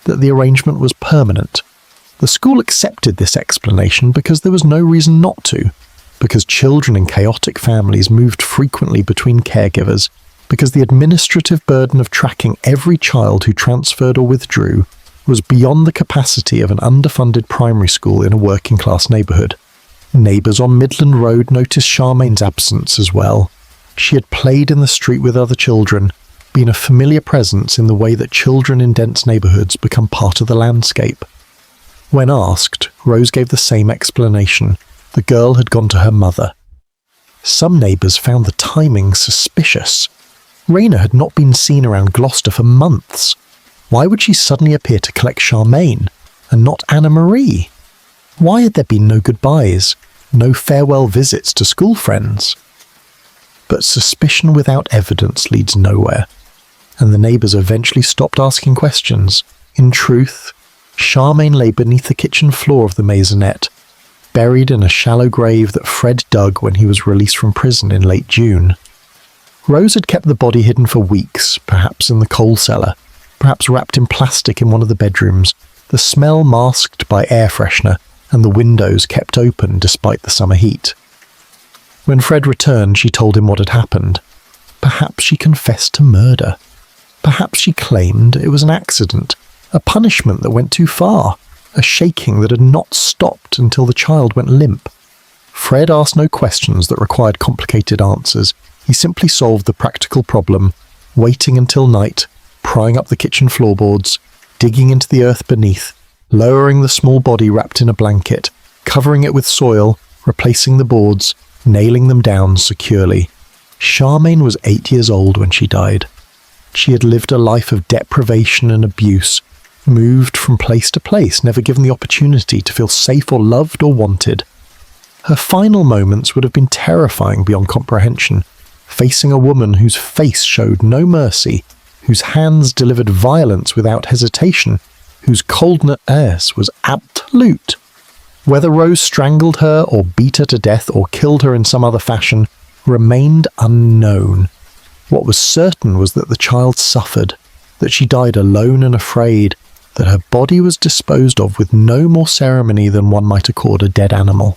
that the arrangement was permanent. The school accepted this explanation because there was no reason not to, because children in chaotic families moved frequently between caregivers, because the administrative burden of tracking every child who transferred or withdrew was beyond the capacity of an underfunded primary school in a working-class neighbourhood. Neighbours on Midland Road noticed Charmaine's absence as well. She had played in the street with other children, been a familiar presence in the way that children in dense neighbourhoods become part of the landscape. When asked, Rose gave the same explanation. The girl had gone to her mother. Some neighbours found the timing suspicious. Raina had not been seen around Gloucester for months. Why would she suddenly appear to collect Charmaine, and not Anna Marie? Why had there been no goodbyes, no farewell visits to school friends? But suspicion without evidence leads nowhere, and the neighbours eventually stopped asking questions. In truth, Charmaine lay beneath the kitchen floor of the maisonette, buried in a shallow grave that Fred dug when he was released from prison in late June. Rose had kept the body hidden for weeks, perhaps in the coal cellar, perhaps wrapped in plastic in one of the bedrooms, the smell masked by air freshener, and the windows kept open despite the summer heat. When Fred returned, she told him what had happened. Perhaps she confessed to murder. Perhaps she claimed it was an accident, a punishment that went too far, a shaking that had not stopped until the child went limp. Fred asked no questions that required complicated answers. He simply solved the practical problem, waiting until night, prying up the kitchen floorboards, digging into the earth beneath, lowering the small body wrapped in a blanket, covering it with soil, replacing the boards, nailing them down securely. Charmaine was 8 years old when she died. She had lived a life of deprivation and abuse, moved from place to place, never given the opportunity to feel safe or loved or wanted. Her final moments would have been terrifying beyond comprehension, facing a woman whose face showed no mercy, whose hands delivered violence without hesitation, whose coldness was absolute. Whether Rose strangled her or beat her to death or killed her in some other fashion remained unknown. What was certain was that the child suffered, that she died alone and afraid, that her body was disposed of with no more ceremony than one might accord a dead animal.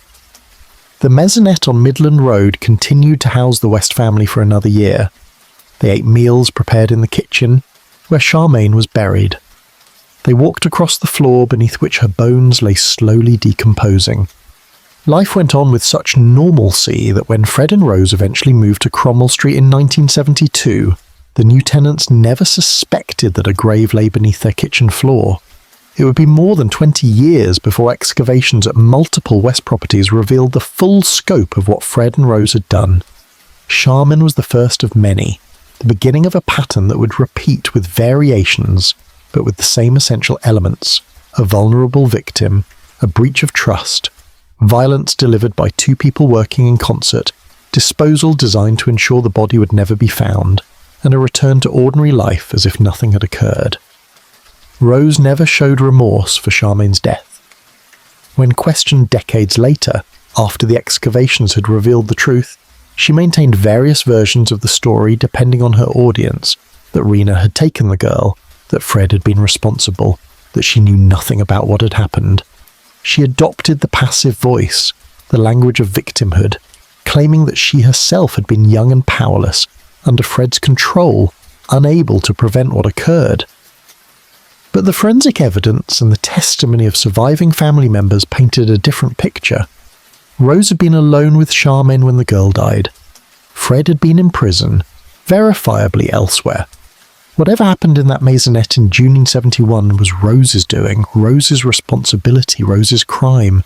The maisonette on Midland Road continued to house the West family for another year. They ate meals prepared in the kitchen, where Charmaine was buried. They walked across the floor beneath which her bones lay slowly decomposing. Life went on with such normalcy that when Fred and Rose eventually moved to Cromwell Street in 1972, the new tenants never suspected that a grave lay beneath their kitchen floor. It would be more than 20 years before excavations at multiple West properties revealed the full scope of what Fred and Rose had done. Charmaine was the first of many, the beginning of a pattern that would repeat with variations, but with the same essential elements: a vulnerable victim, a breach of trust, violence delivered by two people working in concert, disposal designed to ensure the body would never be found, and a return to ordinary life as if nothing had occurred. Rose never showed remorse for Charmaine's death. When questioned decades later, after the excavations had revealed the truth, she maintained various versions of the story depending on her audience: that Rena had taken the girl, that Fred had been responsible, that she knew nothing about what had happened. She adopted the passive voice, the language of victimhood, claiming that she herself had been young and powerless, under Fred's control, unable to prevent what occurred. But the forensic evidence and the testimony of surviving family members painted a different picture. Rose had been alone with Charmaine when the girl died. Fred had been in prison, verifiably elsewhere. Whatever happened in that maisonette in June 1971 was Rose's doing, Rose's responsibility, Rose's crime.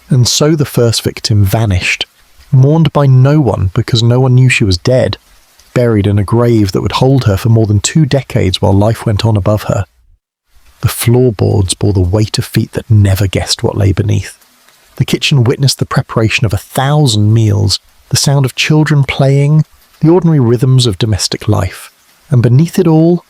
And so the first victim vanished, mourned by no one because no one knew she was dead, buried in a grave that would hold her for more than 2 decades while life went on above her. The floorboards bore the weight of feet that never guessed what lay beneath. The kitchen witnessed the preparation of 1,000 meals, the sound of children playing, the ordinary rhythms of domestic life. And beneath it all,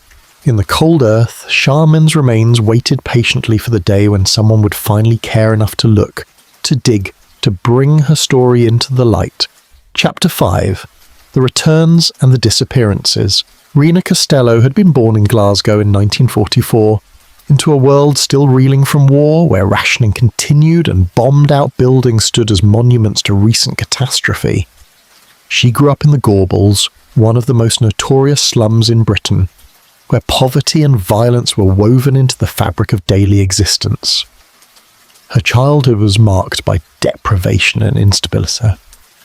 in the cold earth, Charmaine's remains waited patiently for the day when someone would finally care enough to look, to dig, to bring her story into the light. Chapter 5. The Returns and the Disappearances. Rena Costello had been born in Glasgow in 1944, into a world still reeling from war, where rationing continued and bombed-out buildings stood as monuments to recent catastrophe. She grew up in the Gorbals, one of the most notorious slums in Britain, where poverty and violence were woven into the fabric of daily existence. Her childhood was marked by deprivation and instability.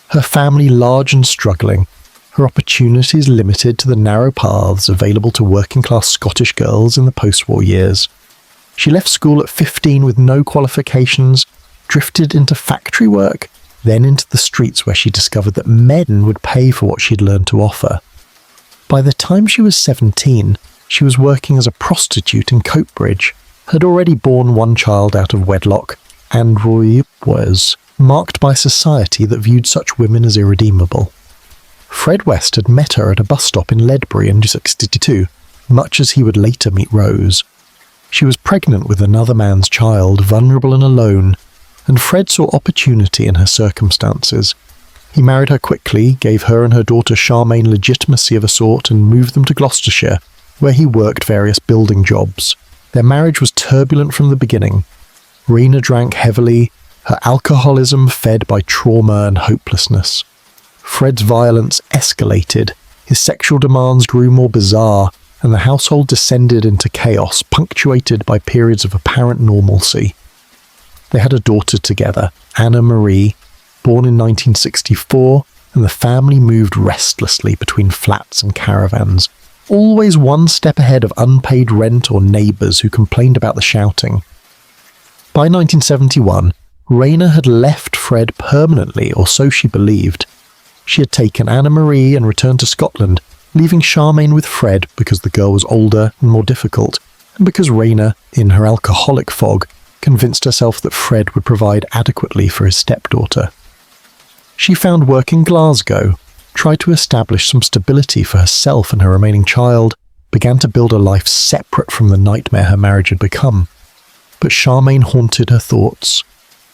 Her family large and struggling, her opportunities limited to the narrow paths available to working-class Scottish girls in the post-war years. She left school at 15 with no qualifications, drifted into factory work, then into the streets where she discovered that men would pay for what she'd learned to offer. By the time she was 17, she was working as a prostitute in Coatbridge, had already borne one child out of wedlock, and was marked by society that viewed such women as irredeemable. Fred West had met her at a bus stop in Ledbury in 1962, much as he would later meet Rose. She was pregnant with another man's child, vulnerable and alone, and Fred saw opportunity in her circumstances. He married her quickly, gave her and her daughter Charmaine legitimacy of a sort, and moved them to Gloucestershire, where he worked various building jobs. Their marriage was turbulent from the beginning. Rena drank heavily, her alcoholism fed by trauma and hopelessness. Fred's violence escalated, his sexual demands grew more bizarre, and the household descended into chaos, punctuated by periods of apparent normalcy. They had a daughter together, Anna Marie, born in 1964, and the family moved restlessly between flats and caravans, always one step ahead of unpaid rent or neighbours who complained about the shouting. By 1971, Rayner had left Fred permanently, or so she believed. She had taken Anna Marie and returned to Scotland, leaving Charmaine with Fred because the girl was older and more difficult, and because Rayner, in her alcoholic fog, convinced herself that Fred would provide adequately for his stepdaughter. She found work in Glasgow, tried to establish some stability for herself and her remaining child, began to build a life separate from the nightmare her marriage had become. But Charmaine haunted her thoughts.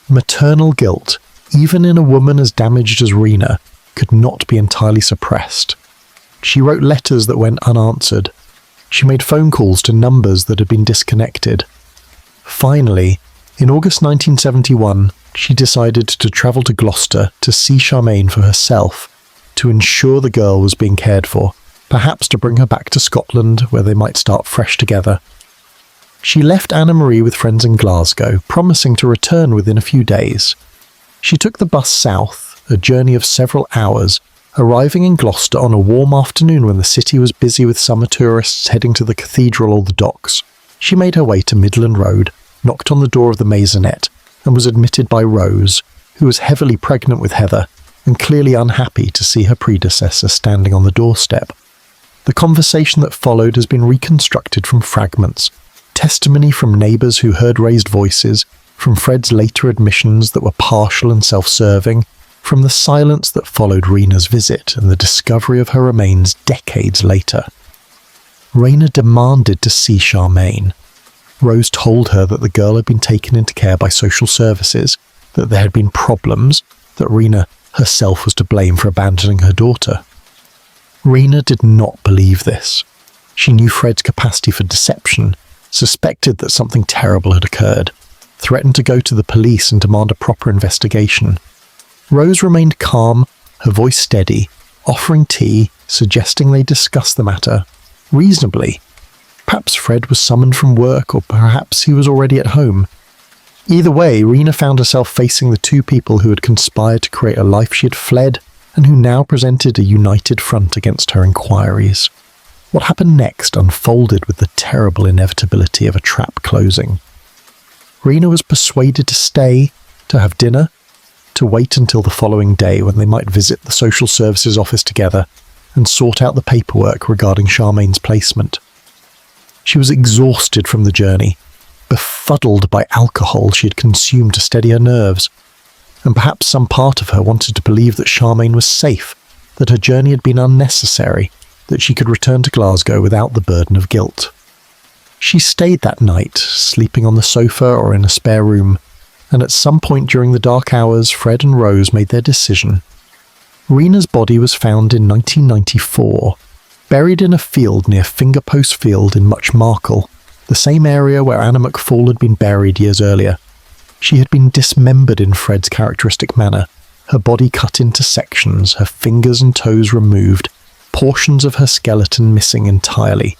Maternal guilt, even in a woman as damaged as Rena, could not be entirely suppressed. She wrote letters that went unanswered. She made phone calls to numbers that had been disconnected. Finally, in August 1971, she decided to travel to Gloucester to see Charmaine for herself, to ensure the girl was being cared for, perhaps to bring her back to Scotland where they might start fresh together. She left Anna Marie with friends in Glasgow, promising to return within a few days. She took the bus south, a journey of several hours, arriving in Gloucester on a warm afternoon when the city was busy with summer tourists heading to the cathedral or the docks. She made her way to Midland Road, knocked on the door of the maisonette, and was admitted by Rose, who was heavily pregnant with Heather, and clearly unhappy to see her predecessor standing on the doorstep. The conversation that followed has been reconstructed from fragments, testimony from neighbours who heard raised voices, from Fred's later admissions that were partial and self-serving, from the silence that followed Rena's visit and the discovery of her remains decades later. Rena demanded to see Charmaine. Rose told her that the girl had been taken into care by social services, that there had been problems, that Rena herself was to blame for abandoning her daughter. Rena did not believe this. She knew Fred's capacity for deception, suspected that something terrible had occurred, threatened to go to the police and demand a proper investigation. Rose remained calm, her voice steady, offering tea, suggesting they discuss the matter reasonably. Perhaps Fred was summoned from work, or perhaps he was already at home. Either way, Rena found herself facing the two people who had conspired to create a life she had fled, and who now presented a united front against her inquiries. What happened next unfolded with the terrible inevitability of a trap closing. Rena was persuaded to stay, to have dinner, to wait until the following day when they might visit the social services office together and sort out the paperwork regarding Charmaine's placement. She was exhausted from the journey, befuddled by alcohol she had consumed to steady her nerves, and perhaps some part of her wanted to believe that Charmaine was safe, that her journey had been unnecessary, that she could return to Glasgow without the burden of guilt. She stayed that night, sleeping on the sofa or in a spare room, and at some point during the dark hours, Fred and Rose made their decision. Rena's body was found in 1994, buried in a field near Fingerpost Field in Much Markle, the same area where Anna McFall had been buried years earlier. She had been dismembered in Fred's characteristic manner, her body cut into sections, her fingers and toes removed, portions of her skeleton missing entirely.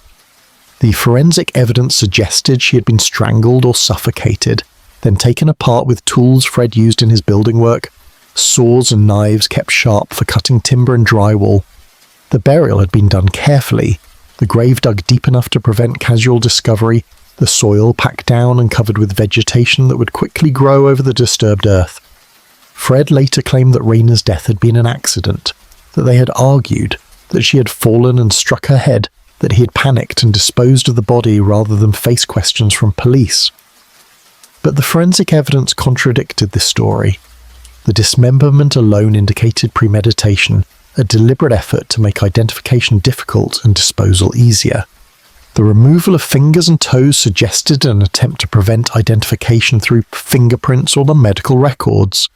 The forensic evidence suggested she had been strangled or suffocated, then taken apart with tools Fred used in his building work, saws and knives kept sharp for cutting timber and drywall. The burial had been done carefully, the grave dug deep enough to prevent casual discovery, the soil packed down and covered with vegetation that would quickly grow over the disturbed earth. Fred later claimed that Raina's death had been an accident, that they had argued, that she had fallen and struck her head, that he had panicked and disposed of the body rather than face questions from police. But the forensic evidence contradicted this story. The dismemberment alone indicated premeditation, a deliberate effort to make identification difficult and disposal easier. The removal of fingers and toes suggested an attempt to prevent identification through fingerprints or the medical records,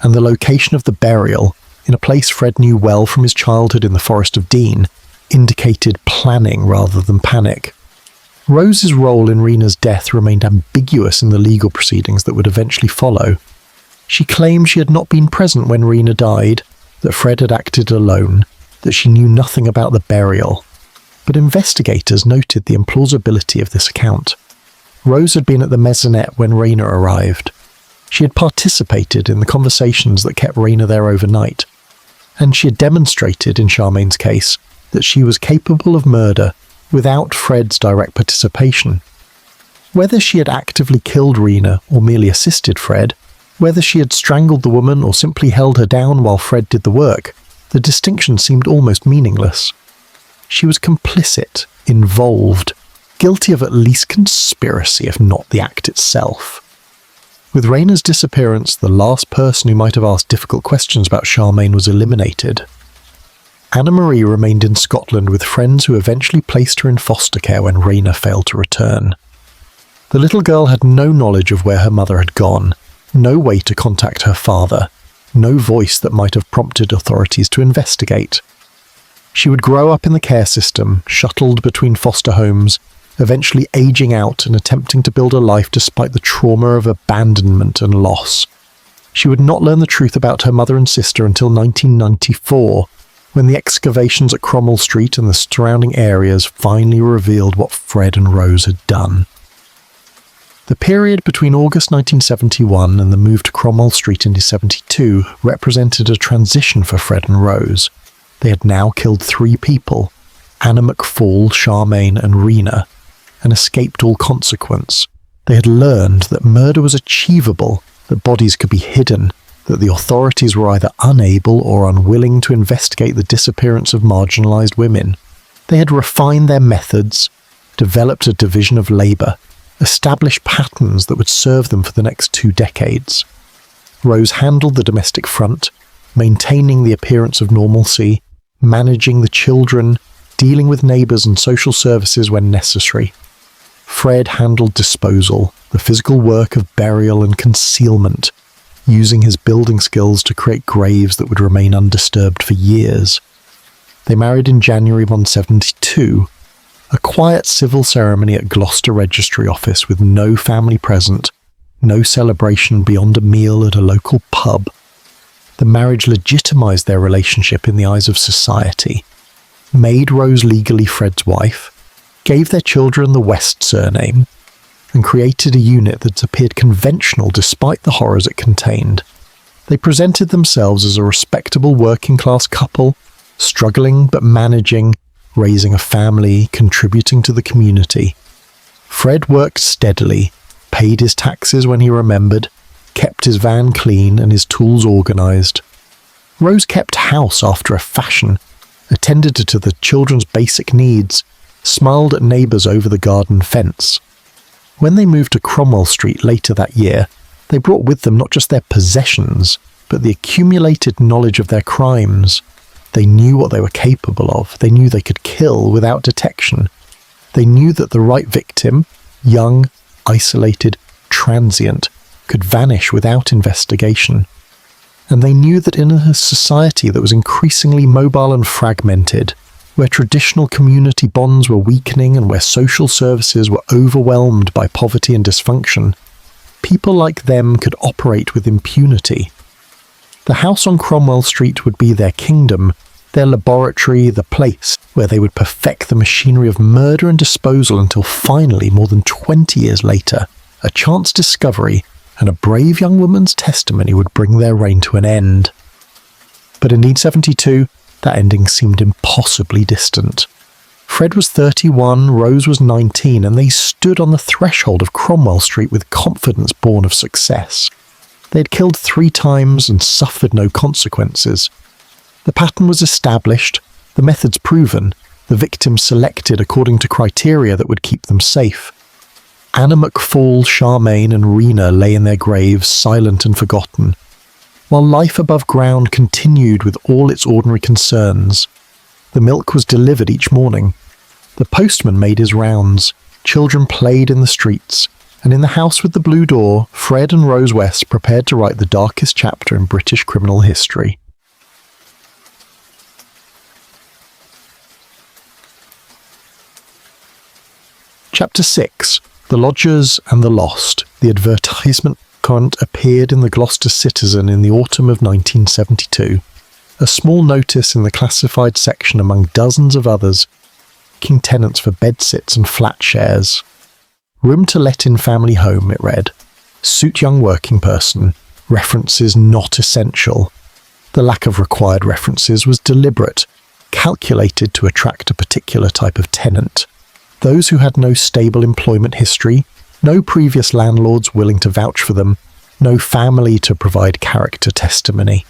and the location of the burial, in a place Fred knew well from his childhood in the Forest of Dean, indicated planning rather than panic. Rose's role in Rena's death remained ambiguous in the legal proceedings that would eventually follow. She claimed she had not been present when Rena died, that Fred had acted alone, that she knew nothing about the burial. But investigators noted the implausibility of this account. Rose had been at the maisonette when Rena arrived. She had participated in the conversations that kept Rena there overnight, and she had demonstrated, in Charmaine's case, that she was capable of murder without Fred's direct participation. Whether she had actively killed Rena or merely assisted Fred, whether she had strangled the woman or simply held her down while Fred did the work, the distinction seemed almost meaningless. She was complicit, involved, guilty of at least conspiracy if not the act itself. With Raina's disappearance, the last person who might have asked difficult questions about Charmaine was eliminated. Anna-Marie remained in Scotland with friends who eventually placed her in foster care when Raina failed to return. The little girl had no knowledge of where her mother had gone, no way to contact her father, no voice that might have prompted authorities to investigate. She would grow up in the care system, shuttled between foster homes, eventually aging out and attempting to build a life despite the trauma of abandonment and loss. She would not learn the truth about her mother and sister until 1994, when the excavations at Cromwell Street and the surrounding areas finally revealed what Fred and Rose had done. The period between August 1971 and the move to Cromwell Street in 1972 represented a transition for Fred and Rose. They had now killed 3 people, Anna McFall, Charmaine and Rena, and escaped all consequence. They had learned that murder was achievable, that bodies could be hidden, that the authorities were either unable or unwilling to investigate the disappearance of marginalized women. They had refined their methods, developed a division of labor, established patterns that would serve them for the next 2 decades. Rose handled the domestic front, maintaining the appearance of normalcy, managing the children, dealing with neighbors and social services when necessary. Fred handled disposal, the physical work of burial and concealment, using his building skills to create graves that would remain undisturbed for years. They married in January 1972, a quiet civil ceremony at Gloucester Registry Office with no family present, no celebration beyond a meal at a local pub. The marriage legitimized their relationship in the eyes of society, made Rose legally Fred's wife, gave their children the West surname, and created a unit that appeared conventional despite the horrors it contained. They presented themselves as a respectable working-class couple, struggling but managing, raising a family, contributing to the community. Fred worked steadily, paid his taxes when he remembered, kept his van clean and his tools organized. Rose kept house after a fashion, attended to the children's basic needs, smiled at neighbors over the garden fence. When they moved to Cromwell Street later that year, they brought with them not just their possessions, but the accumulated knowledge of their crimes. They knew what they were capable of. They knew they could kill without detection. They knew that the right victim, young, isolated, transient, could vanish without investigation. And they knew that in a society that was increasingly mobile and fragmented, where traditional community bonds were weakening and where social services were overwhelmed by poverty and dysfunction, people like them could operate with impunity. The house on Cromwell Street would be their kingdom, their laboratory, the place where they would perfect the machinery of murder and disposal until finally, more than 20 years later, a chance discovery and a brave young woman's testimony would bring their reign to an end. But in 1972, that ending seemed impossibly distant. Fred was 31, Rose was 19, and they stood on the threshold of Cromwell Street with confidence born of success. They had killed 3 times and suffered no consequences. The pattern was established, the methods proven, the victims selected according to criteria that would keep them safe. Anna McFall, Charmaine and Rena lay in their graves, silent and forgotten, while life above ground continued with all its ordinary concerns. The milk was delivered each morning. The postman made his rounds. Children played in the streets. And in the house with the blue door, Fred and Rose West prepared to write the darkest chapter in British criminal history. Chapter 6. The Lodgers and the Lost. The advertisement appeared in the Gloucester Citizen in the autumn of 1972. A small notice in the classified section among dozens of others, seeking tenants for bedsits and flat shares. Room to let in family home, it read. Suit young working person. References not essential. The lack of required references was deliberate, calculated to attract a particular type of tenant. Those who had no stable employment history, no previous landlords willing to vouch for them, no family to provide character testimony.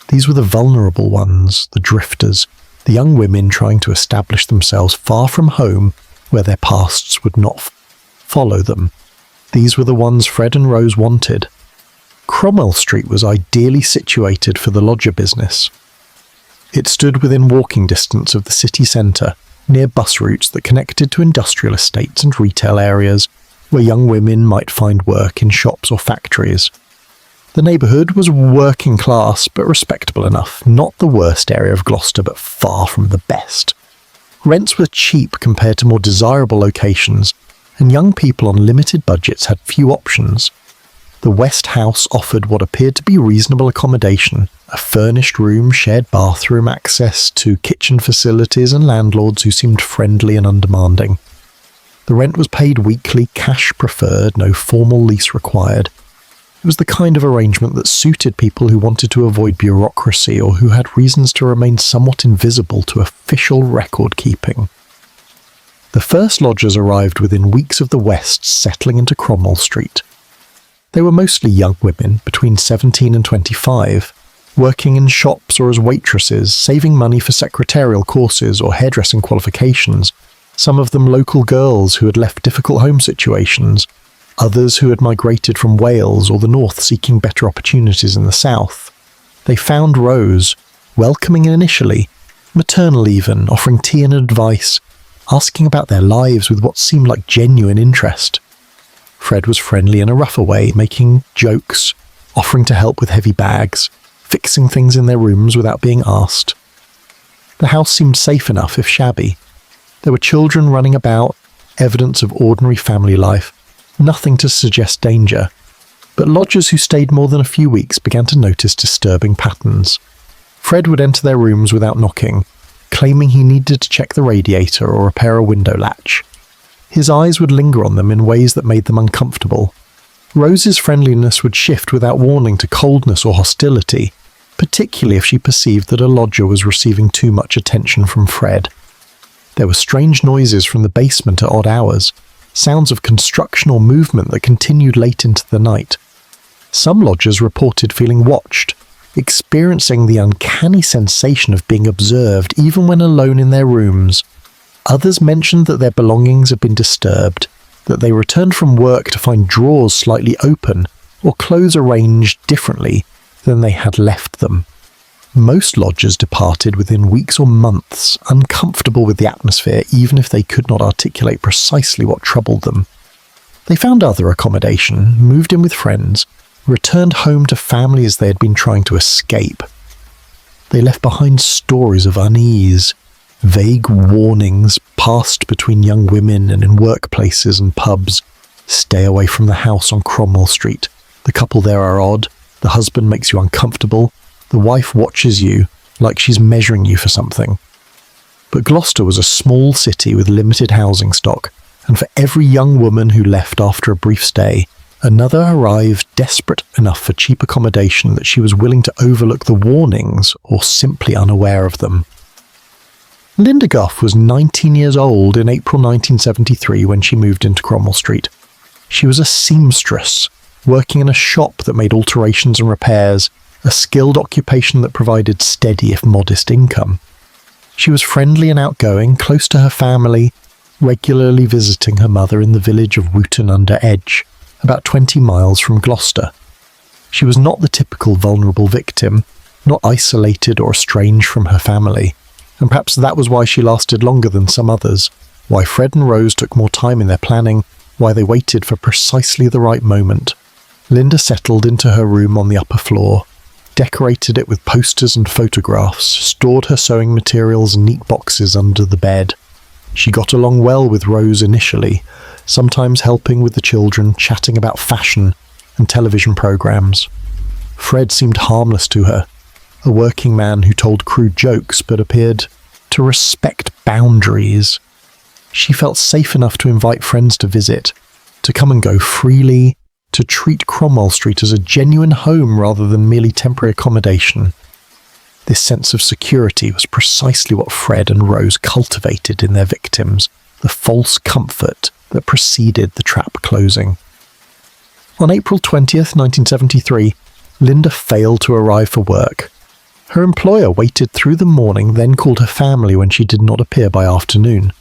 These were the vulnerable ones, the drifters, the young women trying to establish themselves far from home where their pasts would not follow them. These were the ones Fred and Rose wanted. Cromwell Street was ideally situated for the lodger business. It stood within walking distance of the city centre, near bus routes that connected to industrial estates and retail areas, where young women might find work in shops or factories. The neighbourhood was working class, but respectable enough, not the worst area of Gloucester, but far from the best. Rents were cheap compared to more desirable locations, and young people on limited budgets had few options. The West House offered what appeared to be reasonable accommodation, a furnished room, shared bathroom, access to kitchen facilities, and landlords who seemed friendly and undemanding. The rent was paid weekly, cash preferred, no formal lease required. It was the kind of arrangement that suited people who wanted to avoid bureaucracy or who had reasons to remain somewhat invisible to official record-keeping. The first lodgers arrived within weeks of the Wests settling into Cromwell Street. They were mostly young women, between 17 and 25, working in shops or as waitresses, saving money for secretarial courses or hairdressing qualifications, some of them local girls who had left difficult home situations, others who had migrated from Wales or the north seeking better opportunities in the south. They found Rose, welcoming initially, maternal even, offering tea and advice, asking about their lives with what seemed like genuine interest. Fred was friendly in a rougher way, making jokes, offering to help with heavy bags, fixing things in their rooms without being asked. The house seemed safe enough if shabby. There were children running about, evidence of ordinary family life, nothing to suggest danger. But lodgers who stayed more than a few weeks began to notice disturbing patterns. Fred would enter their rooms without knocking, claiming he needed to check the radiator or repair a window latch. His eyes would linger on them in ways that made them uncomfortable. Rose's friendliness would shift without warning to coldness or hostility, particularly if she perceived that a lodger was receiving too much attention from Fred. There were strange noises from the basement at odd hours, sounds of construction or movement that continued late into the night. Some lodgers reported feeling watched, experiencing the uncanny sensation of being observed even when alone in their rooms. Others mentioned that their belongings had been disturbed, that they returned from work to find drawers slightly open or clothes arranged differently than they had left them. Most lodgers departed within weeks or months, uncomfortable with the atmosphere even if they could not articulate precisely what troubled them. They found other accommodation, moved in with friends, returned home to families they had been trying to escape. They left behind stories of unease, vague warnings passed between young women and in workplaces and pubs. Stay away from the house on Cromwell Street. The couple there are odd. The husband makes you uncomfortable. The wife watches you like she's measuring you for something. But Gloucester was a small city with limited housing stock, and for every young woman who left after a brief stay, another arrived desperate enough for cheap accommodation that she was willing to overlook the warnings or simply unaware of them. Linda Gough was 19 years old in April 1973 when she moved into Cromwell Street. She was a seamstress, working in a shop that made alterations and repairs, a skilled occupation that provided steady if modest income. She was friendly and outgoing, close to her family, regularly visiting her mother in the village of Wootton-under-Edge, about 20 miles from Gloucester. She was not the typical vulnerable victim, not isolated or estranged from her family, and perhaps that was why she lasted longer than some others, why Fred and Rose took more time in their planning, why they waited for precisely the right moment. Linda settled into her room on the upper floor, decorated it with posters and photographs, stored her sewing materials in neat boxes under the bed. She got along well with Rose initially, sometimes helping with the children, chatting about fashion and television programs. Fred seemed harmless to her, a working man who told crude jokes but appeared to respect boundaries. She felt safe enough to invite friends to visit, to come and go freely, to treat Cromwell Street as a genuine home rather than merely temporary accommodation. This sense of security was precisely what Fred and Rose cultivated in their victims, the false comfort that preceded the trap closing. On April 20th, 1973, Linda failed to arrive for work. Her employer waited through the morning, then called her family when she did not appear by afternoon.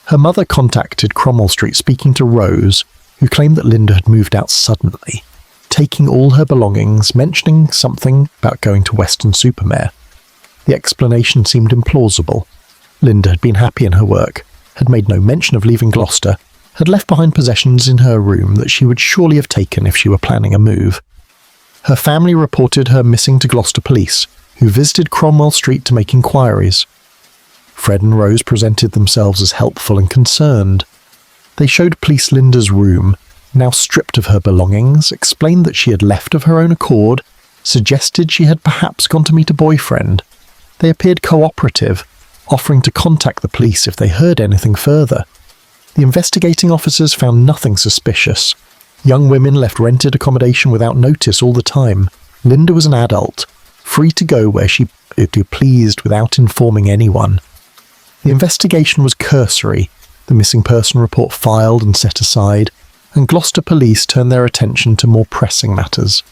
Her mother contacted Cromwell Street, speaking to Rose, who claimed that Linda had moved out suddenly, taking all her belongings, mentioning something about going to Weston-super-Mare. The explanation seemed implausible. Linda had been happy in her work, had made no mention of leaving Gloucester, had left behind possessions in her room that she would surely have taken if she were planning a move. Her family reported her missing to Gloucester police, who visited Cromwell Street to make inquiries. Fred and Rose presented themselves as helpful and concerned. They showed police Linda's room, now stripped of her belongings, explained that she had left of her own accord, suggested she had perhaps gone to meet a boyfriend. They appeared cooperative, offering to contact the police if they heard anything further. The investigating officers found nothing suspicious. Young women left rented accommodation without notice all the time. Linda was an adult, free to go where she pleased without informing anyone. The investigation was cursory, the missing person report filed and set aside, and Gloucester police turned their attention to more pressing matters.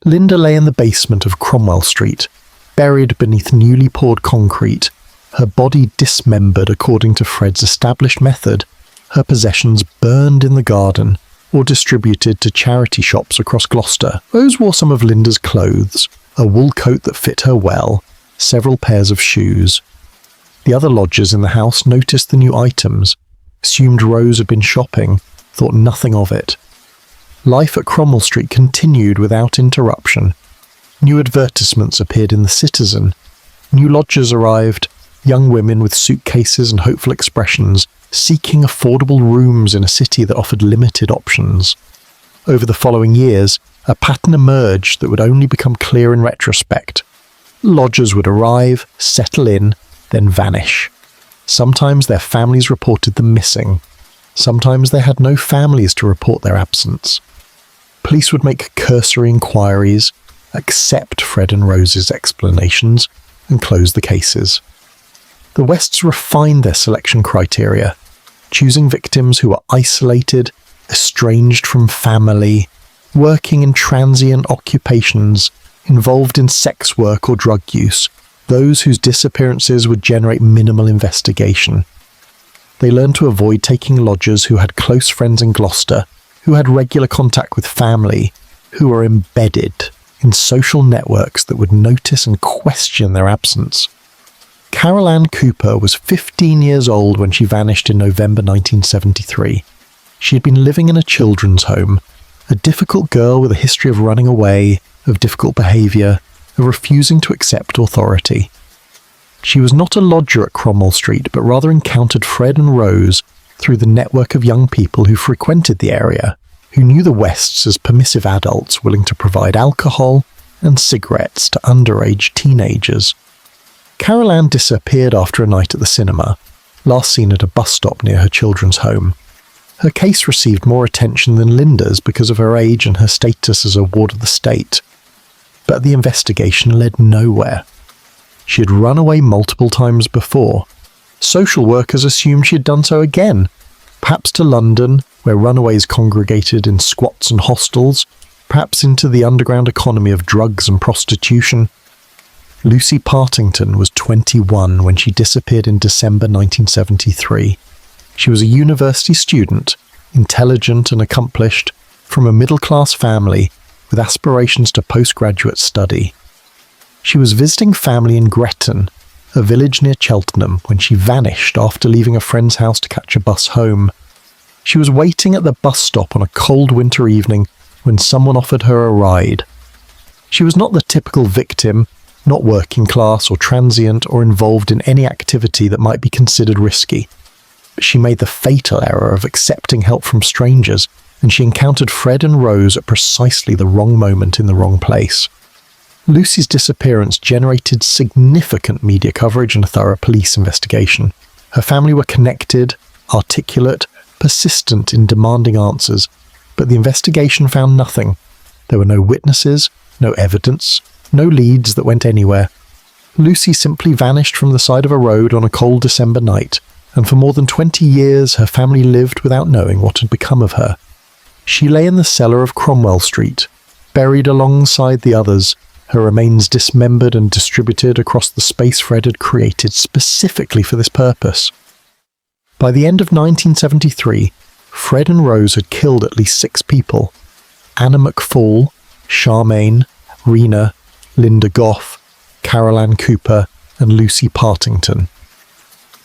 Linda lay in the basement of Cromwell Street, buried beneath newly poured concrete, her body dismembered according to Fred's established method, her possessions burned in the garden or distributed to charity shops across Gloucester. Rose wore some of Linda's clothes, a wool coat that fit her well, several pairs of shoes. The other lodgers in the house noticed the new items, assumed Rose had been shopping, thought nothing of it. Life at Cromwell Street continued without interruption. New advertisements appeared in the Citizen. New lodgers arrived, young women with suitcases and hopeful expressions, seeking affordable rooms in a city that offered limited options. Over the following years, a pattern emerged that would only become clear in retrospect. Lodgers would arrive, settle in, then vanish. Sometimes their families reported them missing. Sometimes they had no families to report their absence. Police would make cursory inquiries, accept Fred and Rose's explanations, and close the cases. The Wests refined their selection criteria, choosing victims who were isolated, estranged from family, working in transient occupations, involved in sex work or drug use, those whose disappearances would generate minimal investigation. They learned to avoid taking lodgers who had close friends in Gloucester, who had regular contact with family, who were embedded in social networks that would notice and question their absence. Carol Ann Cooper was 15 years old when she vanished in November 1973. She had been living in a children's home, a difficult girl with a history of running away, of difficult behaviour, of refusing to accept authority. She was not a lodger at Cromwell Street, but rather encountered Fred and Rose through the network of young people who frequented the area, who knew the Wests as permissive adults willing to provide alcohol and cigarettes to underage teenagers. Carol Ann disappeared after a night at the cinema, last seen at a bus stop near her children's home. Her case received more attention than Linda's because of her age and her status as a ward of the state. But the investigation led nowhere. She had run away multiple times before. Social workers assumed she had done so again, perhaps to London, where runaways congregated in squats and hostels, perhaps into the underground economy of drugs and prostitution. Lucy Partington was 21 when she disappeared in December 1973. She was a university student, intelligent and accomplished, from a middle-class family with aspirations to postgraduate study. She was visiting family in Gretton, a village near Cheltenham, when she vanished after leaving a friend's house to catch a bus home. She was waiting at the bus stop on a cold winter evening when someone offered her a ride. She was not the typical victim, not working class or transient or involved in any activity that might be considered risky. But she made the fatal error of accepting help from strangers, and she encountered Fred and Rose at precisely the wrong moment in the wrong place. Lucy's disappearance generated significant media coverage and a thorough police investigation. Her family were connected, articulate, persistent in demanding answers, but the investigation found nothing. There were no witnesses, no evidence, no leads that went anywhere. Lucy simply vanished from the side of a road on a cold December night, and for more than 20 years her family lived without knowing what had become of her. She lay in the cellar of Cromwell Street, buried alongside the others, her remains dismembered and distributed across the space Fred had created specifically for this purpose. By the end of 1973, Fred and Rose had killed at least 6 people: Anna McFall, Charmaine, Rena, Linda Goff, Carol Ann Cooper, and Lucy Partington.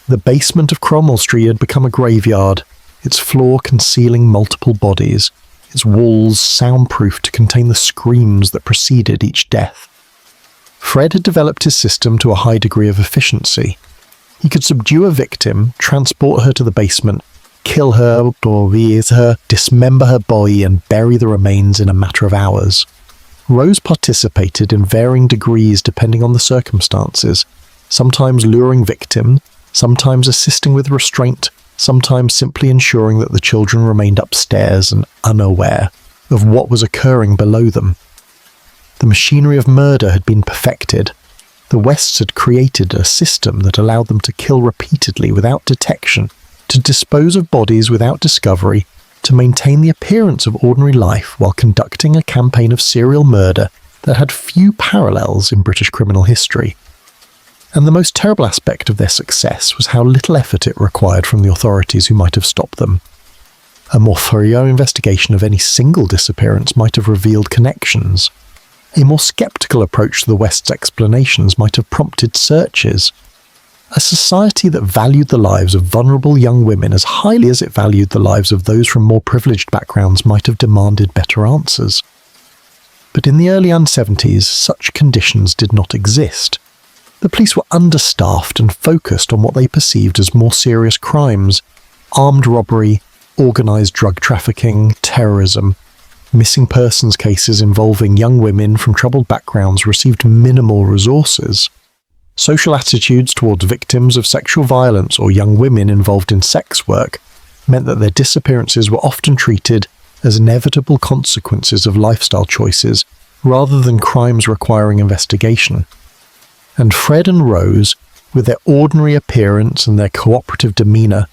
The basement of Cromwell Street had become a graveyard, its floor concealing multiple bodies, its walls soundproofed to contain the screams that preceded each death. Fred had developed his system to a high degree of efficiency. He could subdue a victim, transport her to the basement, kill her, brutalize her, dismember her body, and bury the remains in a matter of hours. Rose participated in varying degrees depending on the circumstances, sometimes luring victims, sometimes assisting with restraint, sometimes simply ensuring that the children remained upstairs and unaware of what was occurring below them. The machinery of murder had been perfected. The Wests had created a system that allowed them to kill repeatedly without detection, to dispose of bodies without discovery, to maintain the appearance of ordinary life while conducting a campaign of serial murder that had few parallels in British criminal history. And the most terrible aspect of their success was how little effort it required from the authorities who might have stopped them. A more thorough investigation of any single disappearance might have revealed connections. A more sceptical approach to the West's explanations might have prompted searches. A society that valued the lives of vulnerable young women as highly as it valued the lives of those from more privileged backgrounds might have demanded better answers. But in the early 1970s, such conditions did not exist. The police were understaffed and focused on what they perceived as more serious crimes: armed robbery, organised drug trafficking, terrorism. Missing persons cases involving young women from troubled backgrounds received minimal resources. Social attitudes towards victims of sexual violence or young women involved in sex work meant that their disappearances were often treated as inevitable consequences of lifestyle choices rather than crimes requiring investigation. And Fred and Rose, with their ordinary appearance and their cooperative demeanour,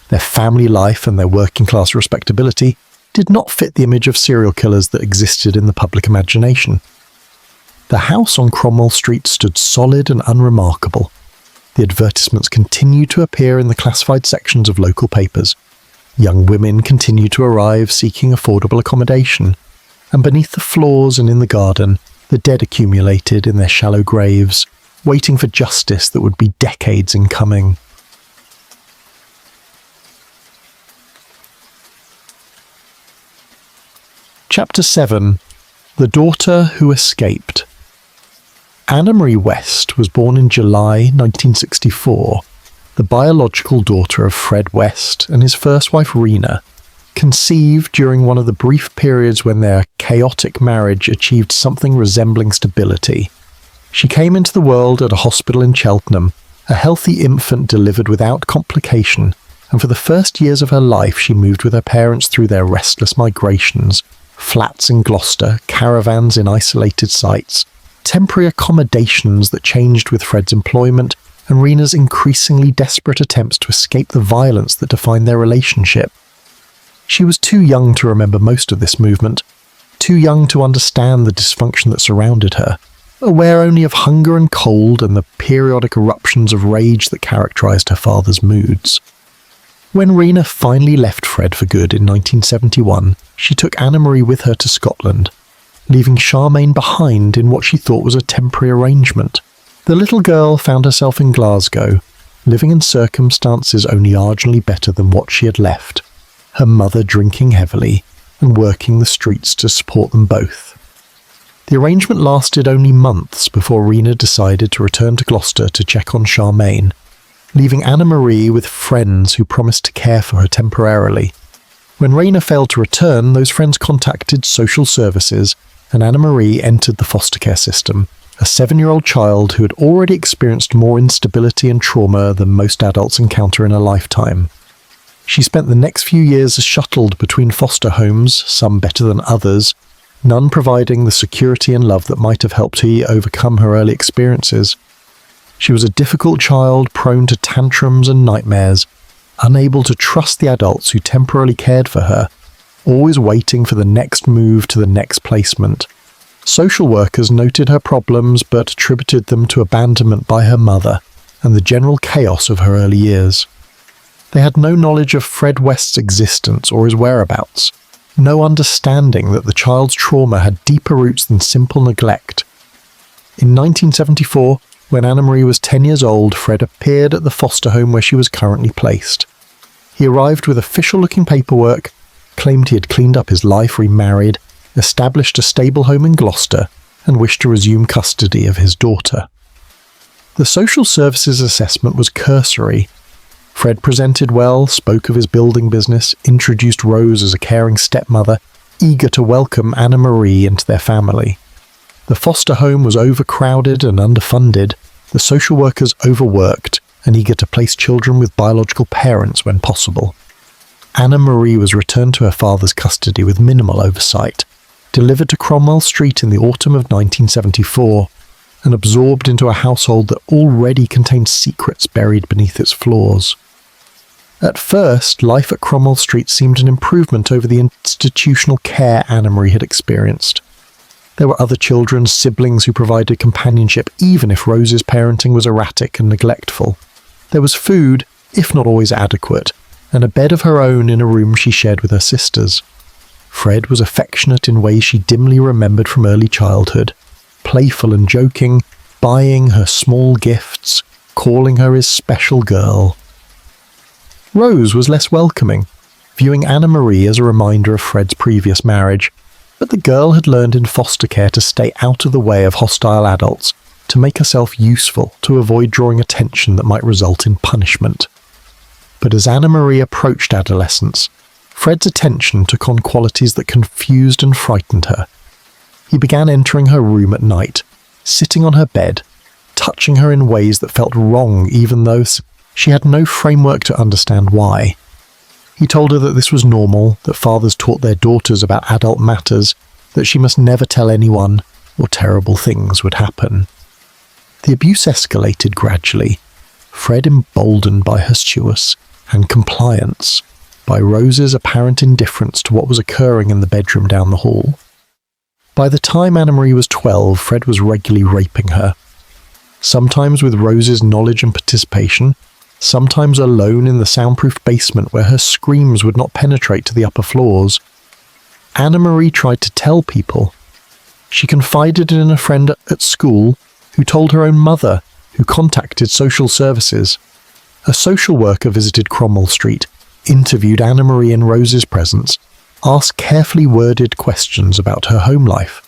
their family life and their working-class respectability, did not fit the image of serial killers that existed in the public imagination. The house on Cromwell Street stood solid and unremarkable. The advertisements continued to appear in the classified sections of local papers. Young women continued to arrive seeking affordable accommodation, and beneath the floors and in the garden, the dead accumulated in their shallow graves, waiting for justice that would be decades in coming. Chapter 7. The Daughter Who Escaped. Anna Marie West was born in July 1964, the biological daughter of Fred West and his first wife Rena, conceived during one of the brief periods when their chaotic marriage achieved something resembling stability. She came into the world at a hospital in Cheltenham, a healthy infant delivered without complication, and for the first years of her life she moved with her parents through their restless migrations, flats in Gloucester, caravans in isolated sites, temporary accommodations that changed with Fred's employment and Rena's increasingly desperate attempts to escape the violence that defined their relationship. She was too young to remember most of this movement, too young to understand the dysfunction that surrounded her, aware only of hunger and cold and the periodic eruptions of rage that characterized her father's moods. When Rena finally left Fred for good in 1971, she took Anna-Marie with her to Scotland, leaving Charmaine behind in what she thought was a temporary arrangement. The little girl found herself in Glasgow, living in circumstances only marginally better than what she had left, her mother drinking heavily and working the streets to support them both. The arrangement lasted only months before Rena decided to return to Gloucester to check on Charmaine, leaving Anna-Marie with friends who promised to care for her temporarily. When Rena failed to return, those friends contacted social services and Anna-Marie entered the foster care system, a 7-year-old child who had already experienced more instability and trauma than most adults encounter in a lifetime. She spent the next few years shuttled between foster homes, some better than others, none providing the security and love that might have helped her overcome her early experiences. She was a difficult child, prone to tantrums and nightmares, unable to trust the adults who temporarily cared for her, always waiting for the next move to the next placement. Social workers noted her problems but attributed them to abandonment by her mother and the general chaos of her early years. They had no knowledge of Fred West's existence or his whereabouts, no understanding that the child's trauma had deeper roots than simple neglect. In 1974, when Anna-Marie was 10 years old, Fred appeared at the foster home where she was currently placed. He arrived with official-looking paperwork, claimed he had cleaned up his life, remarried, established a stable home in Gloucester, and wished to resume custody of his daughter. The social services assessment was cursory. Fred presented well, spoke of his building business, introduced Rose as a caring stepmother, eager to welcome Anna-Marie into their family. The foster home was overcrowded and underfunded, the social workers overworked and eager to place children with biological parents when possible. Anna-Marie was returned to her father's custody with minimal oversight, delivered to Cromwell Street in the autumn of 1974, and absorbed into a household that already contained secrets buried beneath its floors. At first, life at Cromwell Street seemed an improvement over the institutional care Anna-Marie had experienced. There were other children, siblings who provided companionship even if Rose's parenting was erratic and neglectful. There was food, if not always adequate, and a bed of her own in a room she shared with her sisters. Fred was affectionate in ways she dimly remembered from early childhood, playful and joking, buying her small gifts, calling her his special girl. Rose was less welcoming, viewing Anna-Marie as a reminder of Fred's previous marriage, but the girl had learned in foster care to stay out of the way of hostile adults, to make herself useful, to avoid drawing attention that might result in punishment. But as Anna-Marie approached adolescence, Fred's attention took on qualities that confused and frightened her. He began entering her room at night, sitting on her bed, touching her in ways that felt wrong even though she had no framework to understand why. He told her that this was normal, that fathers taught their daughters about adult matters, that she must never tell anyone, or terrible things would happen. The abuse escalated gradually, Fred emboldened by her stewardess and compliance, by Rose's apparent indifference to what was occurring in the bedroom down the hall. By the time Anna-Marie was 12, Fred was regularly raping her, sometimes with Rose's knowledge and participation, sometimes alone in the soundproofed basement where her screams would not penetrate to the upper floors. Anna-Marie tried to tell people. She confided in a friend at school who told her own mother, who contacted social services. A social worker visited Cromwell Street, interviewed Anna-Marie in Rose's presence, asked carefully worded questions about her home life.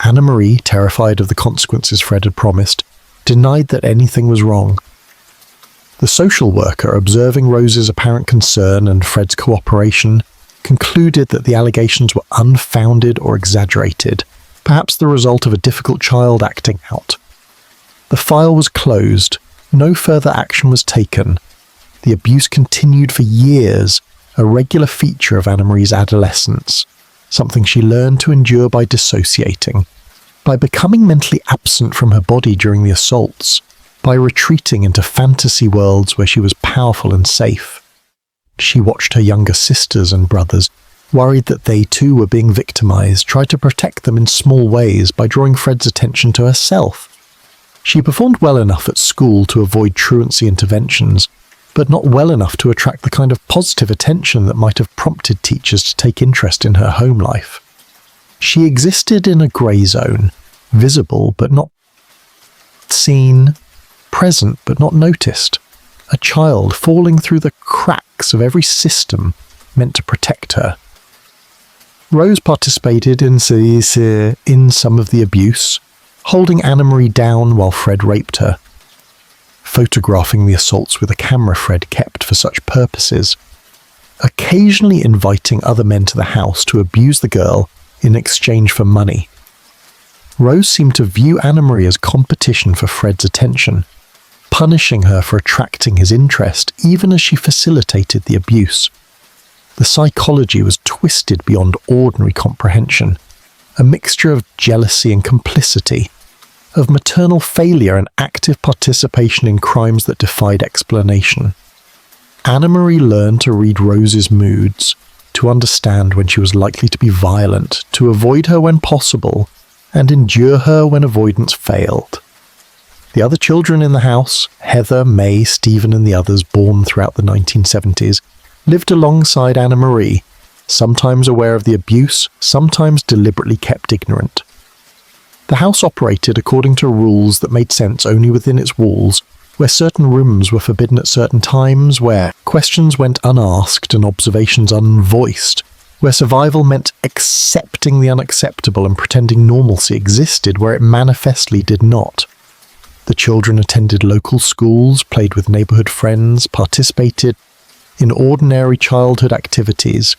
Anna-Marie, terrified of the consequences Fred had promised, denied that anything was wrong. The social worker, observing Rose's apparent concern and Fred's cooperation, concluded that the allegations were unfounded or exaggerated, perhaps the result of a difficult child acting out. The file was closed, no further action was taken. The abuse continued for years, a regular feature of Anna-Marie's adolescence, something she learned to endure by dissociating. By becoming mentally absent from her body during the assaults, by retreating into fantasy worlds where she was powerful and safe. She watched her younger sisters and brothers, worried that they too were being victimized, tried to protect them in small ways by drawing Fred's attention to herself. She performed well enough at school to avoid truancy interventions, but not well enough to attract the kind of positive attention that might have prompted teachers to take interest in her home life. She existed in a grey zone, visible but not seen, present but not noticed, a child falling through the cracks of every system meant to protect her. Rose participated in some of the abuse, holding Anna-Marie down while Fred raped her, photographing the assaults with a camera Fred kept for such purposes, occasionally inviting other men to the house to abuse the girl in exchange for money. Rose seemed to view Anna-Marie as competition for Fred's attention, punishing her for attracting his interest even as she facilitated the abuse. The psychology was twisted beyond ordinary comprehension, a mixture of jealousy and complicity, of maternal failure and active participation in crimes that defied explanation. Anna-Marie learned to read Rose's moods, to understand when she was likely to be violent, to avoid her when possible, and endure her when avoidance failed. The other children in the house, Heather, May, Stephen and the others born throughout the 1970s, lived alongside Anna-Marie, sometimes aware of the abuse, sometimes deliberately kept ignorant. The house operated according to rules that made sense only within its walls, where certain rooms were forbidden at certain times, where questions went unasked and observations unvoiced, where survival meant accepting the unacceptable and pretending normalcy existed where it manifestly did not. The children attended local schools, played with neighbourhood friends, participated in ordinary childhood activities,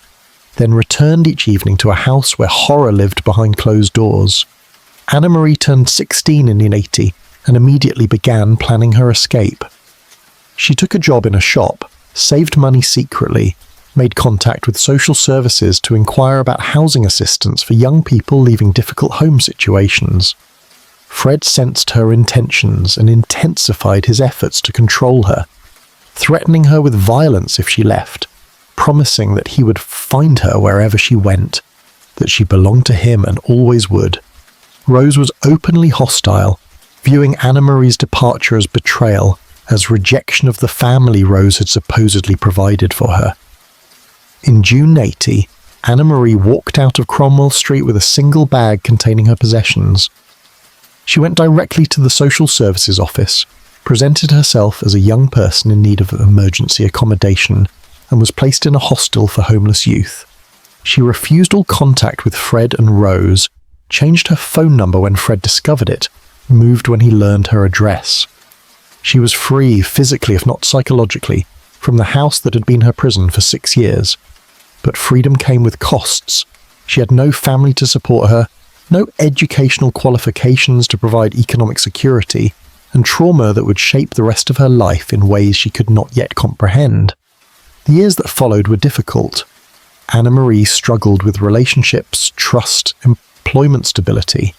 then returned each evening to a house where horror lived behind closed doors. Anna-Marie turned 16 in 1980 and immediately began planning her escape. She took a job in a shop, saved money secretly, made contact with social services to inquire about housing assistance for young people leaving difficult home situations. Fred sensed her intentions and intensified his efforts to control her, threatening her with violence if she left, promising that he would find her wherever she went, that she belonged to him and always would. Rose was openly hostile, viewing Anna-Marie's departure as betrayal, as rejection of the family Rose had supposedly provided for her. In June 1980, Anna-Marie walked out of Cromwell Street with a single bag containing her possessions. She went directly to the social services office, presented herself as a young person in need of emergency accommodation, and was placed in a hostel for homeless youth. She refused all contact with Fred and Rose, changed her phone number when Fred discovered it, moved when he learned her address. She was free, physically if not psychologically, from the house that had been her prison for 6 years. But freedom came with costs. She had no family to support her, no educational qualifications to provide economic security, and trauma that would shape the rest of her life in ways she could not yet comprehend. The years that followed were difficult. Anna-Marie struggled with relationships, trust, employment stability.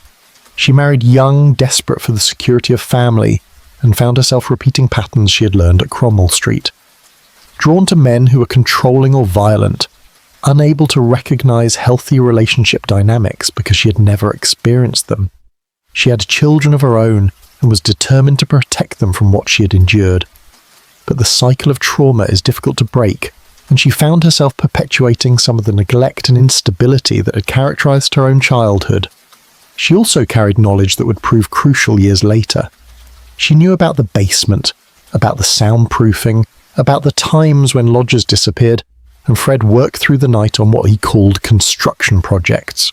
She married young, desperate for the security of family, and found herself repeating patterns she had learned at Cromwell Street. Drawn to men who were controlling or violent, unable to recognize healthy relationship dynamics because she had never experienced them. She had children of her own and was determined to protect them from what she had endured. But the cycle of trauma is difficult to break, and she found herself perpetuating some of the neglect and instability that had characterized her own childhood. She also carried knowledge that would prove crucial years later. She knew about the basement, about the soundproofing, about the times when lodgers disappeared, and Fred worked through the night on what he called construction projects.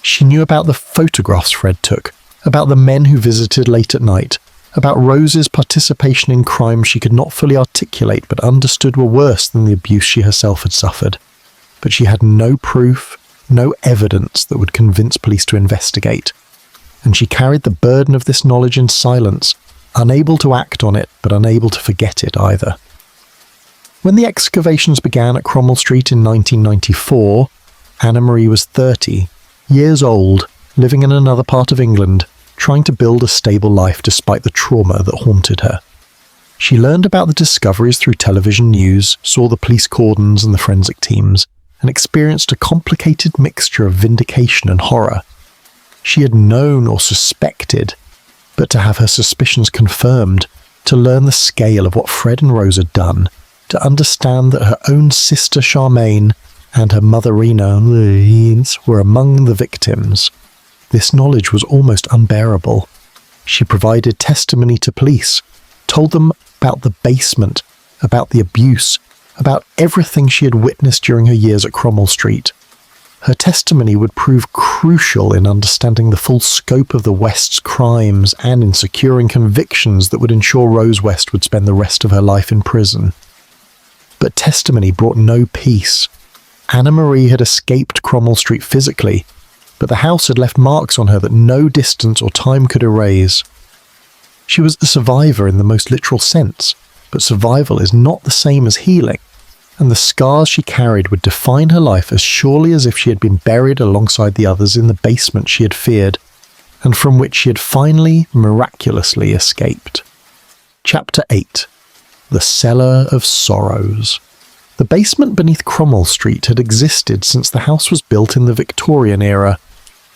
She knew about the photographs Fred took, about the men who visited late at night, about Rose's participation in crimes she could not fully articulate but understood were worse than the abuse she herself had suffered. But she had no proof, no evidence that would convince police to investigate, and she carried the burden of this knowledge in silence, unable to act on it but unable to forget it either. When the excavations began at Cromwell Street in 1994, Anna-Marie was 30, years old, living in another part of England, trying to build a stable life despite the trauma that haunted her. She learned about the discoveries through television news, saw the police cordons and the forensic teams, and experienced a complicated mixture of vindication and horror. She had known or suspected, but to have her suspicions confirmed, to learn the scale of what Fred and Rose had done, to understand that her own sister Charmaine and her mother Rena were among the victims. This knowledge was almost unbearable. She provided testimony to police, told them about the basement, about the abuse, about everything she had witnessed during her years at Cromwell Street. Her testimony would prove crucial in understanding the full scope of the West's crimes and in securing convictions that would ensure Rose West would spend the rest of her life in prison. But testimony brought no peace. Anna Marie had escaped Cromwell Street physically, but the house had left marks on her that no distance or time could erase. She was a survivor in the most literal sense, but survival is not the same as healing, and the scars she carried would define her life as surely as if she had been buried alongside the others in the basement she had feared, and from which she had finally, miraculously escaped. Chapter 8. The Cellar of Sorrows. The basement beneath Cromwell Street had existed since the house was built in the Victorian era,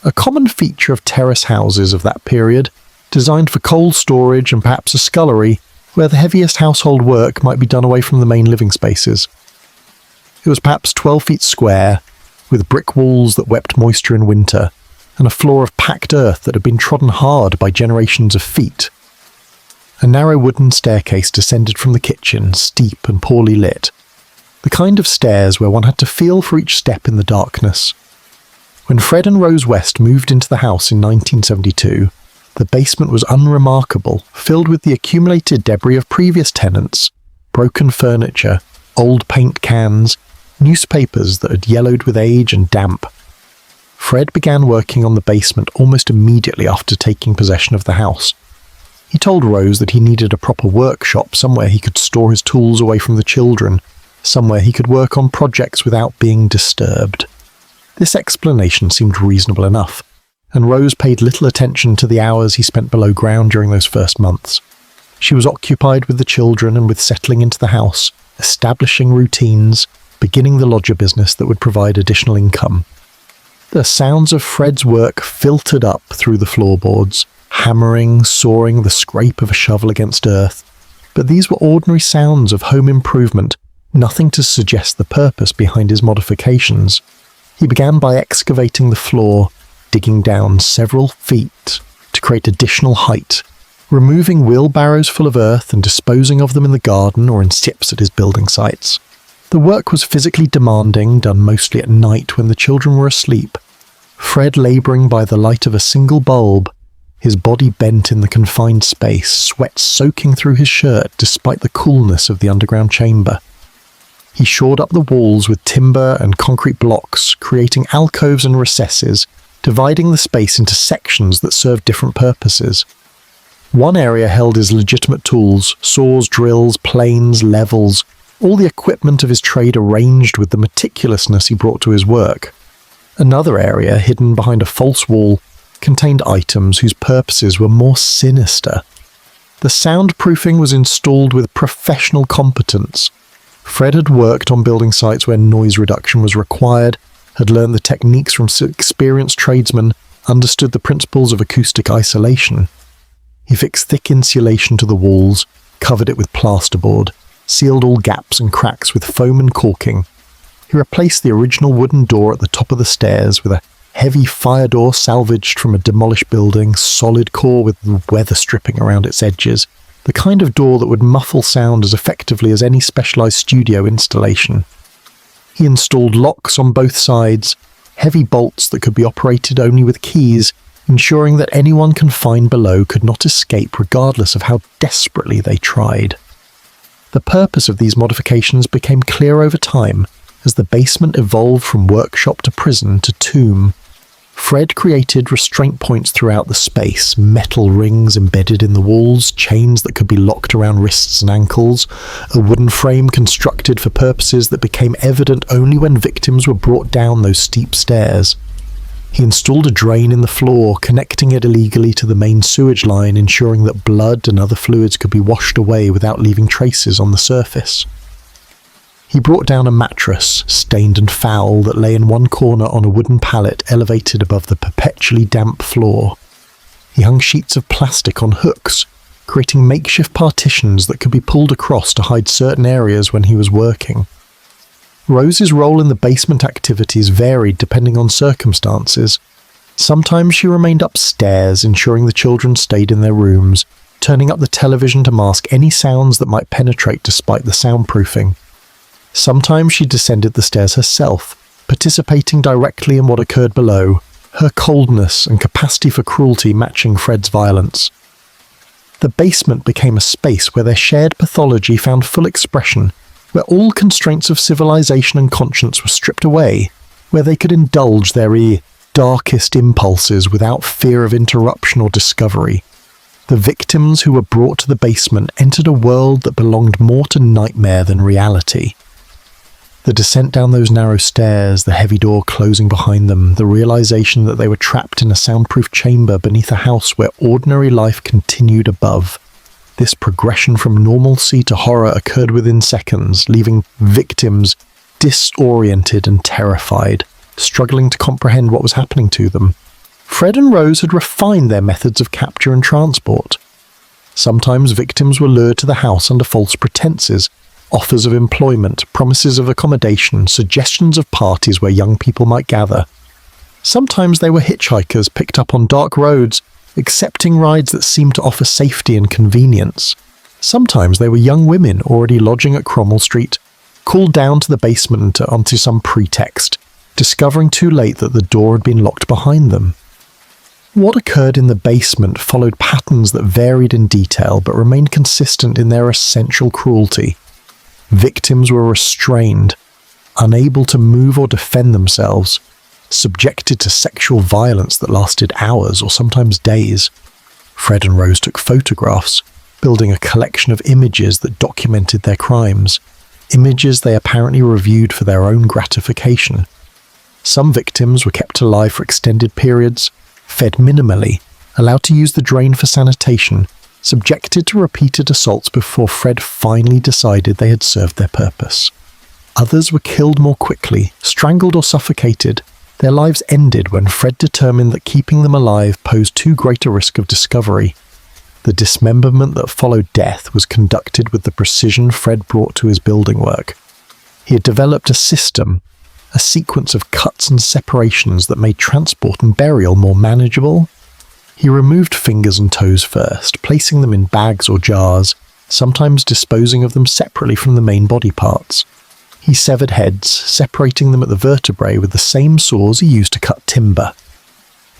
a common feature of terrace houses of that period, designed for coal storage and perhaps a scullery, where the heaviest household work might be done away from the main living spaces. It was perhaps 12 feet square, with brick walls that wept moisture in winter, and a floor of packed earth that had been trodden hard by generations of feet. A narrow wooden staircase descended from the kitchen, steep and poorly lit, the kind of stairs where one had to feel for each step in the darkness. When Fred and Rose West moved into the house in 1972, the basement was unremarkable, filled with the accumulated debris of previous tenants, broken furniture, old paint cans, newspapers that had yellowed with age and damp. Fred began working on the basement almost immediately after taking possession of the house. He told Rose that he needed a proper workshop, somewhere he could store his tools away from the children, somewhere he could work on projects without being disturbed. This explanation seemed reasonable enough, and Rose paid little attention to the hours he spent below ground during those first months. She was occupied with the children and with settling into the house, establishing routines, beginning the lodger business that would provide additional income. The sounds of Fred's work filtered up through the floorboards, hammering, sawing, the scrape of a shovel against earth. But these were ordinary sounds of home improvement, nothing to suggest the purpose behind his modifications. He began by excavating the floor, digging down several feet to create additional height, removing wheelbarrows full of earth and disposing of them in the garden or in sips at his building sites. The work was physically demanding, done mostly at night when the children were asleep. Fred labouring by the light of a single bulb, his body bent in the confined space, sweat soaking through his shirt despite the coolness of the underground chamber. He shored up the walls with timber and concrete blocks, creating alcoves and recesses, dividing the space into sections that served different purposes. One area held his legitimate tools, saws, drills, planes, levels, all the equipment of his trade arranged with the meticulousness he brought to his work. Another area, hidden behind a false wall, contained items whose purposes were more sinister. The soundproofing was installed with professional competence. Fred had worked on building sites where noise reduction was required, had learned the techniques from experienced tradesmen, understood the principles of acoustic isolation. He fixed thick insulation to the walls, covered it with plasterboard, sealed all gaps and cracks with foam and caulking. He replaced the original wooden door at the top of the stairs with a heavy fire door salvaged from a demolished building, solid core with weather stripping around its edges, the kind of door that would muffle sound as effectively as any specialised studio installation. He installed locks on both sides, heavy bolts that could be operated only with keys, ensuring that anyone confined below could not escape regardless of how desperately they tried. The purpose of these modifications became clear over time as the basement evolved from workshop to prison to tomb. Fred created restraint points throughout the space, metal rings embedded in the walls, chains that could be locked around wrists and ankles, a wooden frame constructed for purposes that became evident only when victims were brought down those steep stairs. He installed a drain in the floor, connecting it illegally to the main sewage line, ensuring that blood and other fluids could be washed away without leaving traces on the surface. He brought down a mattress, stained and foul, that lay in one corner on a wooden pallet elevated above the perpetually damp floor. He hung sheets of plastic on hooks, creating makeshift partitions that could be pulled across to hide certain areas when he was working. Rose's role in the basement activities varied depending on circumstances. Sometimes she remained upstairs, ensuring the children stayed in their rooms, turning up the television to mask any sounds that might penetrate despite the soundproofing. Sometimes she descended the stairs herself, participating directly in what occurred below, her coldness and capacity for cruelty matching Fred's violence. The basement became a space where their shared pathology found full expression, where all constraints of civilization and conscience were stripped away, where they could indulge their darkest impulses without fear of interruption or discovery. The victims who were brought to the basement entered a world that belonged more to nightmare than reality. The descent down those narrow stairs, the heavy door closing behind them, the realization that they were trapped in a soundproof chamber beneath a house where ordinary life continued above. This progression from normalcy to horror occurred within seconds, leaving victims disoriented and terrified, struggling to comprehend what was happening to them. Fred and Rose had refined their methods of capture and transport. Sometimes victims were lured to the house under false pretenses, offers of employment, promises of accommodation, suggestions of parties where young people might gather. Sometimes they were hitchhikers picked up on dark roads, accepting rides that seemed to offer safety and convenience. Sometimes they were young women already lodging at Cromwell Street, called down to the basement onto some pretext, discovering too late that the door had been locked behind them. What occurred in the basement followed patterns that varied in detail but remained consistent in their essential cruelty. Victims were restrained, unable to move or defend themselves, subjected to sexual violence that lasted hours or sometimes days. Fred and Rose took photographs, building a collection of images that documented their crimes, images they apparently reviewed for their own gratification. Some victims were kept alive for extended periods, fed minimally, allowed to use the drain for sanitation, subjected to repeated assaults before Fred finally decided they had served their purpose. Others were killed more quickly, strangled or suffocated. Their lives ended when Fred determined that keeping them alive posed too great a risk of discovery. The dismemberment that followed death was conducted with the precision Fred brought to his building work. He had developed a system, a sequence of cuts and separations that made transport and burial more manageable. He removed fingers and toes first, placing them in bags or jars, sometimes disposing of them separately from the main body parts. He severed heads, separating them at the vertebrae with the same saws he used to cut timber.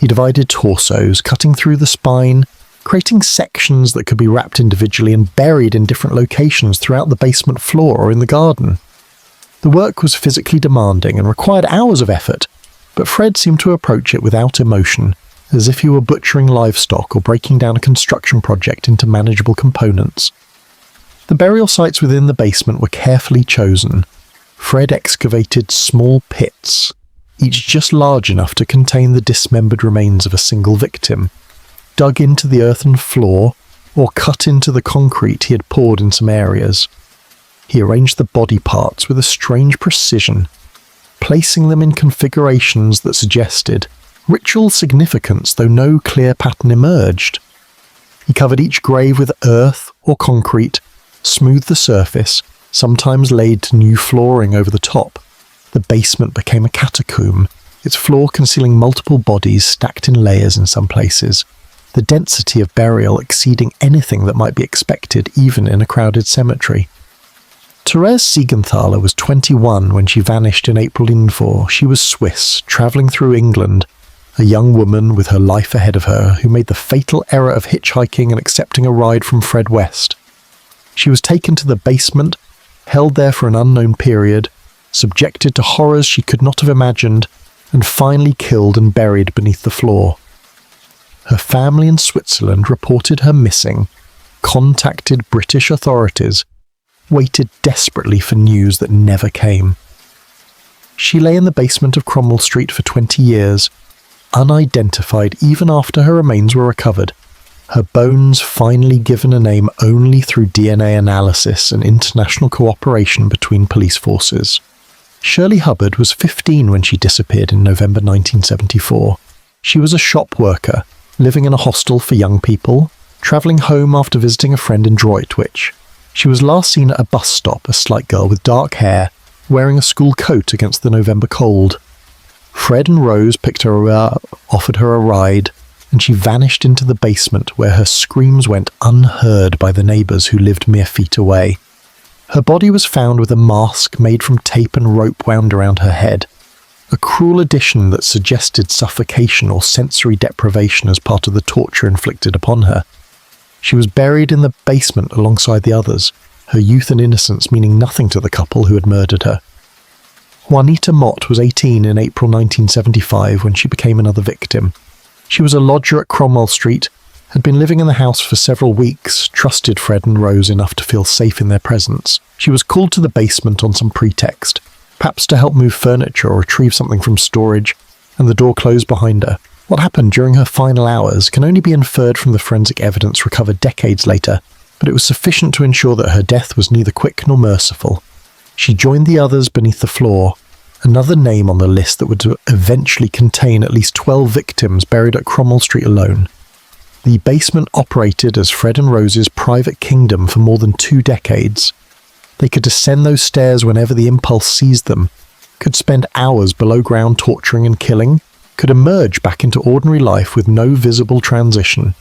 He divided torsos, cutting through the spine, creating sections that could be wrapped individually and buried in different locations throughout the basement floor or in the garden. The work was physically demanding and required hours of effort, but Fred seemed to approach it without emotion, as if he were butchering livestock or breaking down a construction project into manageable components. The burial sites within the basement were carefully chosen. Fred excavated small pits, each just large enough to contain the dismembered remains of a single victim, dug into the earthen floor, or cut into the concrete he had poured in some areas. He arranged the body parts with a strange precision, placing them in configurations that suggested ritual significance, though no clear pattern emerged. He covered each grave with earth or concrete, smoothed the surface, sometimes laid new flooring over the top. The basement became a catacomb, its floor concealing multiple bodies stacked in layers in some places, the density of burial exceeding anything that might be expected even in a crowded cemetery. Therese Siegenthaler was 21 when she vanished in April 1904. She was Swiss, travelling through England, a young woman with her life ahead of her who made the fatal error of hitchhiking and accepting a ride from Fred West. She was taken to the basement, held there for an unknown period, subjected to horrors she could not have imagined, and finally killed and buried beneath the floor. Her family in Switzerland reported her missing, contacted British authorities, waited desperately for news that never came. She lay in the basement of Cromwell Street for 20 years, unidentified even after her remains were recovered, her bones finally given a name only through DNA analysis and international cooperation between police forces. Shirley Hubbard was 15 when she disappeared in November 1974. She was a shop worker, living in a hostel for young people, travelling home after visiting a friend in Droitwich. She was last seen at a bus stop, a slight girl with dark hair, wearing a school coat against the November cold. Fred and Rose picked her up, offered her a ride, and she vanished into the basement where her screams went unheard by the neighbours who lived mere feet away. Her body was found with a mask made from tape and rope wound around her head, a cruel addition that suggested suffocation or sensory deprivation as part of the torture inflicted upon her. She was buried in the basement alongside the others, her youth and innocence meaning nothing to the couple who had murdered her. Juanita Mott was 18 in April 1975 when she became another victim. She was a lodger at Cromwell Street, had been living in the house for several weeks, trusted Fred and Rose enough to feel safe in their presence. She was called to the basement on some pretext, perhaps to help move furniture or retrieve something from storage, and the door closed behind her. What happened during her final hours can only be inferred from the forensic evidence recovered decades later, but it was sufficient to ensure that her death was neither quick nor merciful. She joined the others beneath the floor, another name on the list that would eventually contain at least 12 victims buried at Cromwell Street alone. The basement operated as Fred and Rose's private kingdom for more than 2 decades. They could descend those stairs whenever the impulse seized them, could spend hours below ground torturing and killing, could emerge back into ordinary life with no visible transition.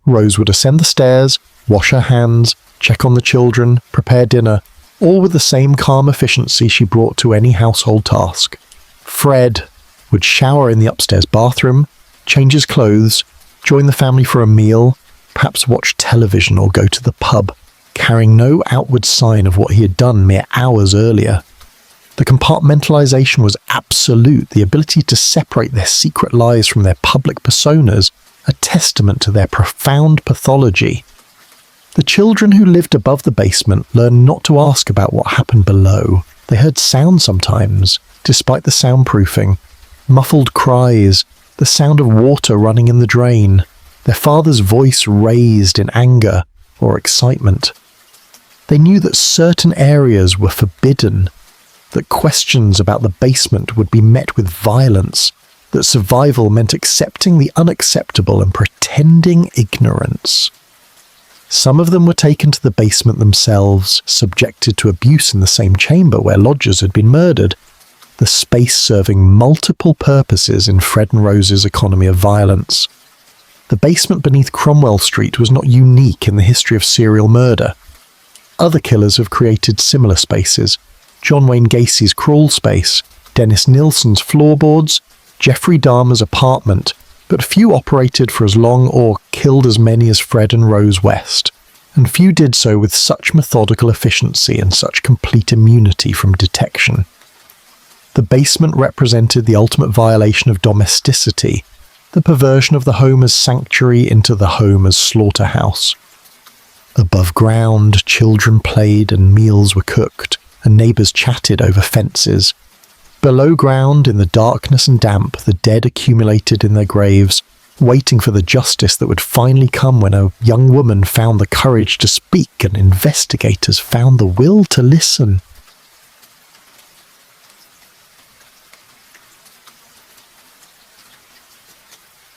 Rose would ascend the stairs, wash her hands, check on the children, prepare dinner, all with the same calm efficiency she brought to any household task. Fred would shower in the upstairs bathroom, change his clothes, join the family for a meal, perhaps watch television or go to the pub, carrying no outward sign of what he had done mere hours earlier. The compartmentalization was absolute, the ability to separate their secret lives from their public personas, a testament to their profound pathology. The children who lived above the basement learned not to ask about what happened below. They heard sound sometimes, despite the soundproofing, muffled cries, the sound of water running in the drain, their father's voice raised in anger or excitement. They knew that certain areas were forbidden, that questions about the basement would be met with violence, that survival meant accepting the unacceptable and pretending ignorance. Some of them were taken to the basement themselves, subjected to abuse in the same chamber where lodgers had been murdered, the space serving multiple purposes in Fred and Rose's economy of violence. The basement beneath Cromwell Street was not unique in the history of serial murder. Other killers have created similar spaces. John Wayne Gacy's crawl space, Dennis Nilsen's floorboards, Jeffrey Dahmer's apartment, but few operated for as long or killed as many as Fred and Rose West, and few did so with such methodical efficiency and such complete immunity from detection. The basement represented the ultimate violation of domesticity, the perversion of the home as sanctuary into the home as slaughterhouse. Above ground, children played and meals were cooked, and neighbours chatted over fences. Below ground, in the darkness and damp, the dead accumulated in their graves, waiting for the justice that would finally come when a young woman found the courage to speak and investigators found the will to listen.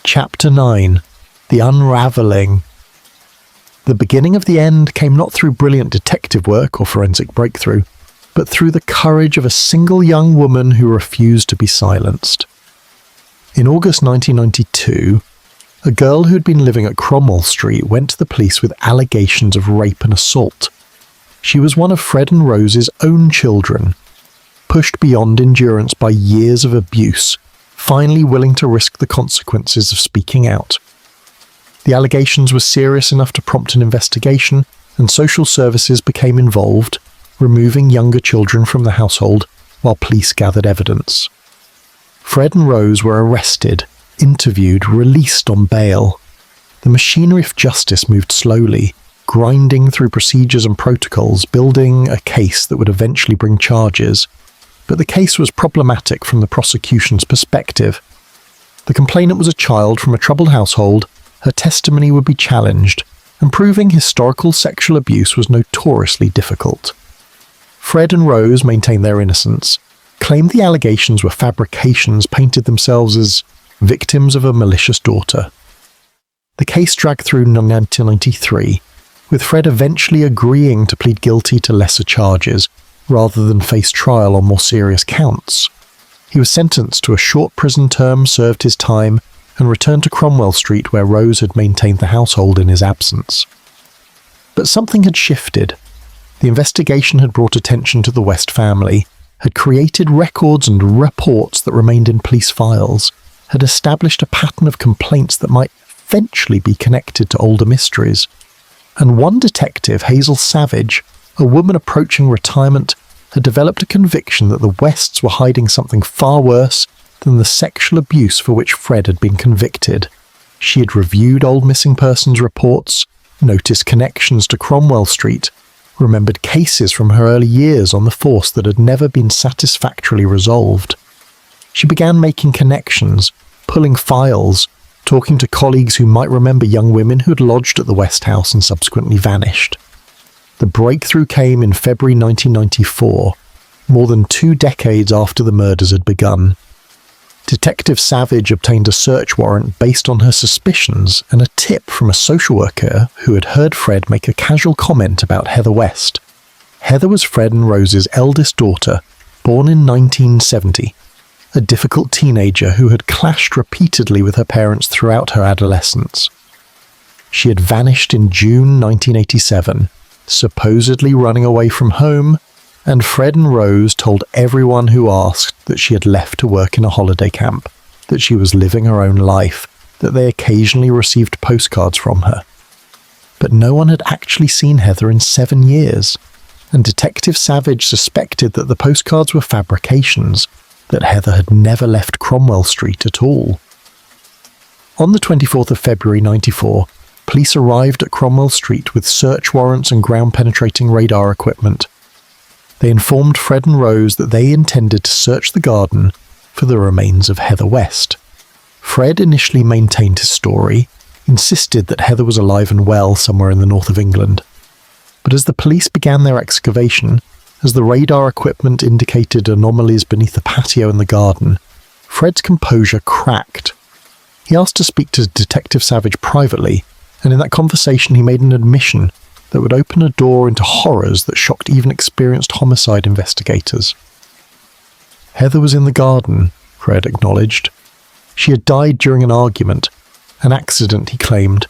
Chapter 9. The Unravelling. The beginning of the end came not through brilliant detective work or forensic breakthrough, but through the courage of a single young woman who refused to be silenced. In August 1992, a girl who had been living at Cromwell Street went to the police with allegations of rape and assault. She was one of Fred and Rose's own children, pushed beyond endurance by years of abuse, finally willing to risk the consequences of speaking out. The allegations were serious enough to prompt an investigation, and social services became involved, removing younger children from the household while police gathered evidence. Fred and Rose were arrested, interviewed, released on bail. The machinery of justice moved slowly, grinding through procedures and protocols, building a case that would eventually bring charges. But the case was problematic from the prosecution's perspective. The complainant was a child from a troubled household, her testimony would be challenged, and proving historical sexual abuse was notoriously difficult. Fred and Rose maintained their innocence, claimed the allegations were fabrications, painted themselves as victims of a malicious daughter. The case dragged through 1993, with Fred eventually agreeing to plead guilty to lesser charges, rather than face trial on more serious counts. He was sentenced to a short prison term, served his time, and returned to Cromwell Street where Rose had maintained the household in his absence. But something had shifted. The investigation had brought attention to the West family, had created records and reports that remained in police files, had established a pattern of complaints that might eventually be connected to older mysteries. And one detective, Hazel Savage, a woman approaching retirement, had developed a conviction that the Wests were hiding something far worse than the sexual abuse for which Fred had been convicted. She had reviewed old missing persons reports, noticed connections to Cromwell Street, remembered cases from her early years on the force that had never been satisfactorily resolved. She began making connections, pulling files, talking to colleagues who might remember young women who had lodged at the West House and subsequently vanished. The breakthrough came in February 1994, more than 2 decades after the murders had begun. Detective Savage obtained a search warrant based on her suspicions and a tip from a social worker who had heard Fred make a casual comment about Heather West. Heather was Fred and Rose's eldest daughter, born in 1970, a difficult teenager who had clashed repeatedly with her parents throughout her adolescence. She had vanished in June 1987, supposedly running away from home, and Fred and Rose told everyone who asked that she had left to work in a holiday camp, that she was living her own life, that they occasionally received postcards from her. But no one had actually seen Heather in 7 years, and Detective Savage suspected that the postcards were fabrications, that Heather had never left Cromwell Street at all. On the 24th of February 94, police arrived at Cromwell Street with search warrants and ground-penetrating radar equipment. They informed Fred and Rose that they intended to search the garden for the remains of Heather West. Fred initially maintained his story, insisted that Heather was alive and well somewhere in the north of England. But as the police began their excavation, as the radar equipment indicated anomalies beneath the patio in the garden, Fred's composure cracked. He asked to speak to Detective Savage privately, and in that conversation he made an admission that would open a door into horrors that shocked even experienced homicide investigators. Heather was in the garden, Fred acknowledged. She had died during an argument, an accident he claimed,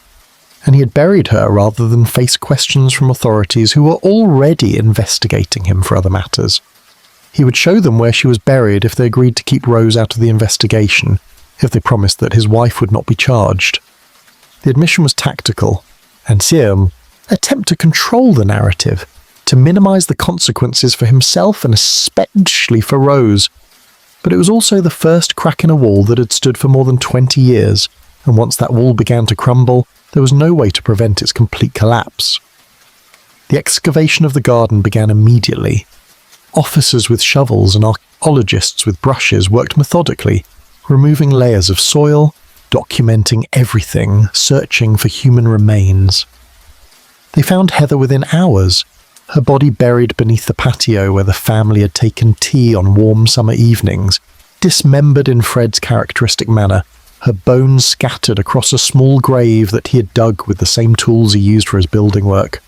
and he had buried her rather than face questions from authorities who were already investigating him for other matters. He would show them where she was buried if they agreed to keep Rose out of the investigation, if they promised that his wife would not be charged. The admission was tactical, and Siem attempt to control the narrative, to minimize the consequences for himself and especially for Rose. But it was also the first crack in a wall that had stood for more than 20 years, and once that wall began to crumble, there was no way to prevent its complete collapse. The excavation of the garden began immediately. Officers with shovels and archaeologists with brushes worked methodically, removing layers of soil, documenting everything, searching for human remains. They found Heather within hours, her body buried beneath the patio where the family had taken tea on warm summer evenings, dismembered in Fred's characteristic manner, her bones scattered across a small grave that he had dug with the same tools he used for his building work.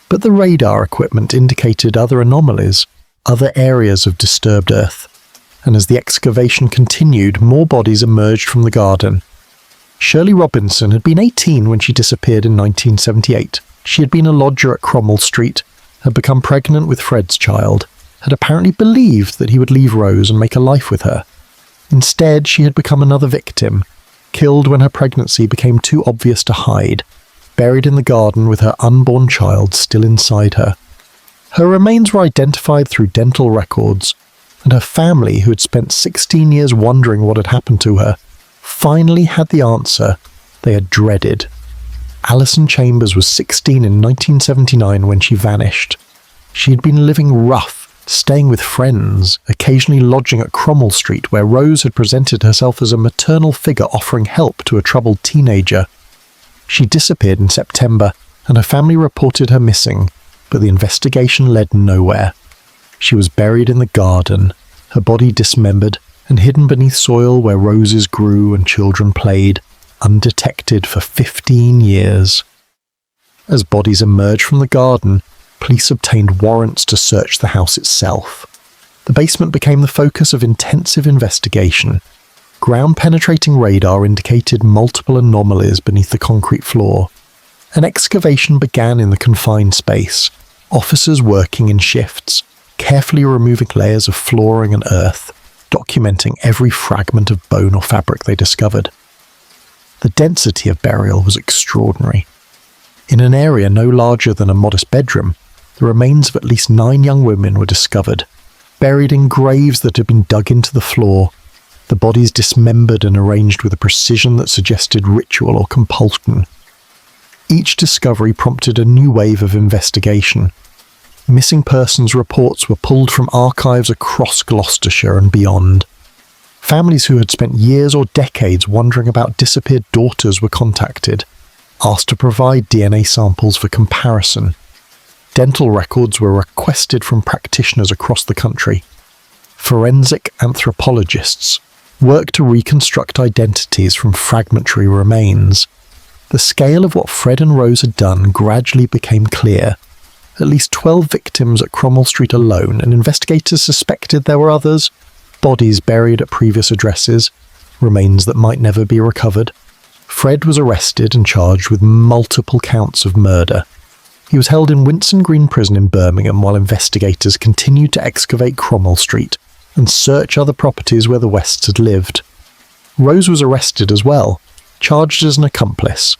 But the radar equipment indicated other anomalies, other areas of disturbed earth, and as the excavation continued, more bodies emerged from the garden. Shirley Robinson had been 18 when she disappeared in 1978. She had been a lodger at Cromwell Street, had become pregnant with Fred's child, had apparently believed that he would leave Rose and make a life with her. Instead, she had become another victim, killed when her pregnancy became too obvious to hide, buried in the garden with her unborn child still inside her. Her remains were identified through dental records, and her family, who had spent 16 years wondering what had happened to her, finally had the answer they had dreaded. Alison Chambers was 16 in 1979 when she vanished. She had been living rough, staying with friends, occasionally lodging at Cromwell Street, where Rose had presented herself as a maternal figure offering help to a troubled teenager. She disappeared in September, and her family reported her missing, but the investigation led nowhere. She was buried in the garden, her body dismembered and hidden beneath soil where roses grew and children played, undetected for 15 years. As bodies emerged from the garden, police obtained warrants to search the house itself. The basement became the focus of intensive investigation. Ground-penetrating radar indicated multiple anomalies beneath the concrete floor. An excavation began in the confined space, officers working in shifts, carefully removing layers of flooring and earth, documenting every fragment of bone or fabric they discovered. The density of burial was extraordinary. In an area no larger than a modest bedroom, the remains of at least 9 young women were discovered, buried in graves that had been dug into the floor, the bodies dismembered and arranged with a precision that suggested ritual or compulsion. Each discovery prompted a new wave of investigation. Missing persons reports were pulled from archives across Gloucestershire and beyond. Families who had spent years or decades wondering about disappeared daughters were contacted, asked to provide DNA samples for comparison. Dental records were requested from practitioners across the country. Forensic anthropologists worked to reconstruct identities from fragmentary remains. The scale of what Fred and Rose had done gradually became clear. At least 12 victims at Cromwell Street alone, and investigators suspected there were others. Bodies buried at previous addresses, remains that might never be recovered. Fred was arrested and charged with multiple counts of murder. He was held in Winson Green Prison in Birmingham while investigators continued to excavate Cromwell Street and search other properties where the Wests had lived. Rose was arrested as well, charged as an accomplice,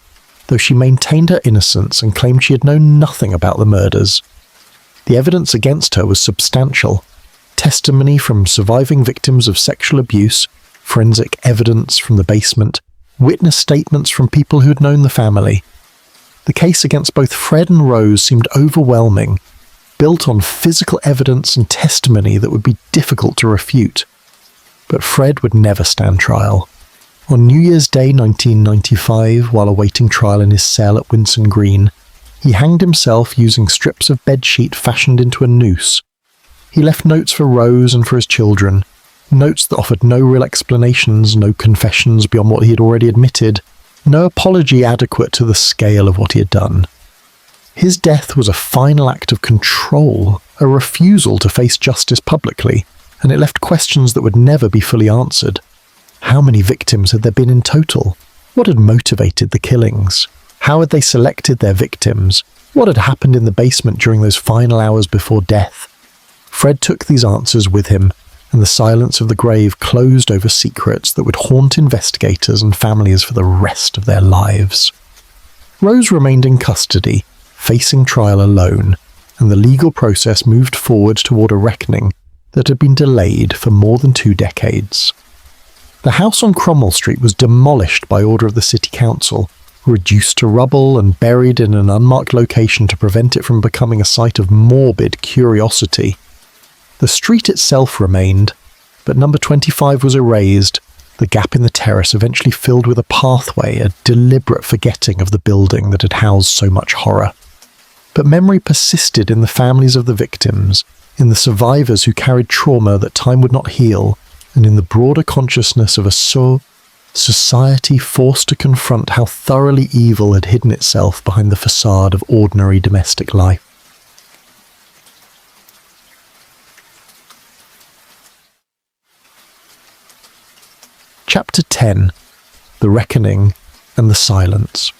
though she maintained her innocence and claimed she had known nothing about the murders. The evidence against her was substantial. Testimony from surviving victims of sexual abuse, forensic evidence from the basement, witness statements from people who had known the family. The case against both Fred and Rose seemed overwhelming, built on physical evidence and testimony that would be difficult to refute. But Fred would never stand trial. On New Year's Day 1995, while awaiting trial in his cell at Winson Green, he hanged himself using strips of bedsheet fashioned into a noose. He left notes for Rose and for his children, notes that offered no real explanations, no confessions beyond what he had already admitted, no apology adequate to the scale of what he had done. His death was a final act of control, a refusal to face justice publicly, and it left questions that would never be fully answered. How many victims had there been in total? What had motivated the killings? How had they selected their victims? What had happened in the basement during those final hours before death? Fred took these answers with him, and the silence of the grave closed over secrets that would haunt investigators and families for the rest of their lives. Rose remained in custody, facing trial alone, and the legal process moved forward toward a reckoning that had been delayed for more than 2 decades. The house on Cromwell Street was demolished by order of the City Council, reduced to rubble and buried in an unmarked location to prevent it from becoming a site of morbid curiosity. The street itself remained, but number 25 was erased, the gap in the terrace eventually filled with a pathway, a deliberate forgetting of the building that had housed so much horror. But memory persisted in the families of the victims, in the survivors who carried trauma that time would not heal, and in the broader consciousness of a society forced to confront how thoroughly evil had hidden itself behind the facade of ordinary domestic life. Chapter 10. The Reckoning and the Silence.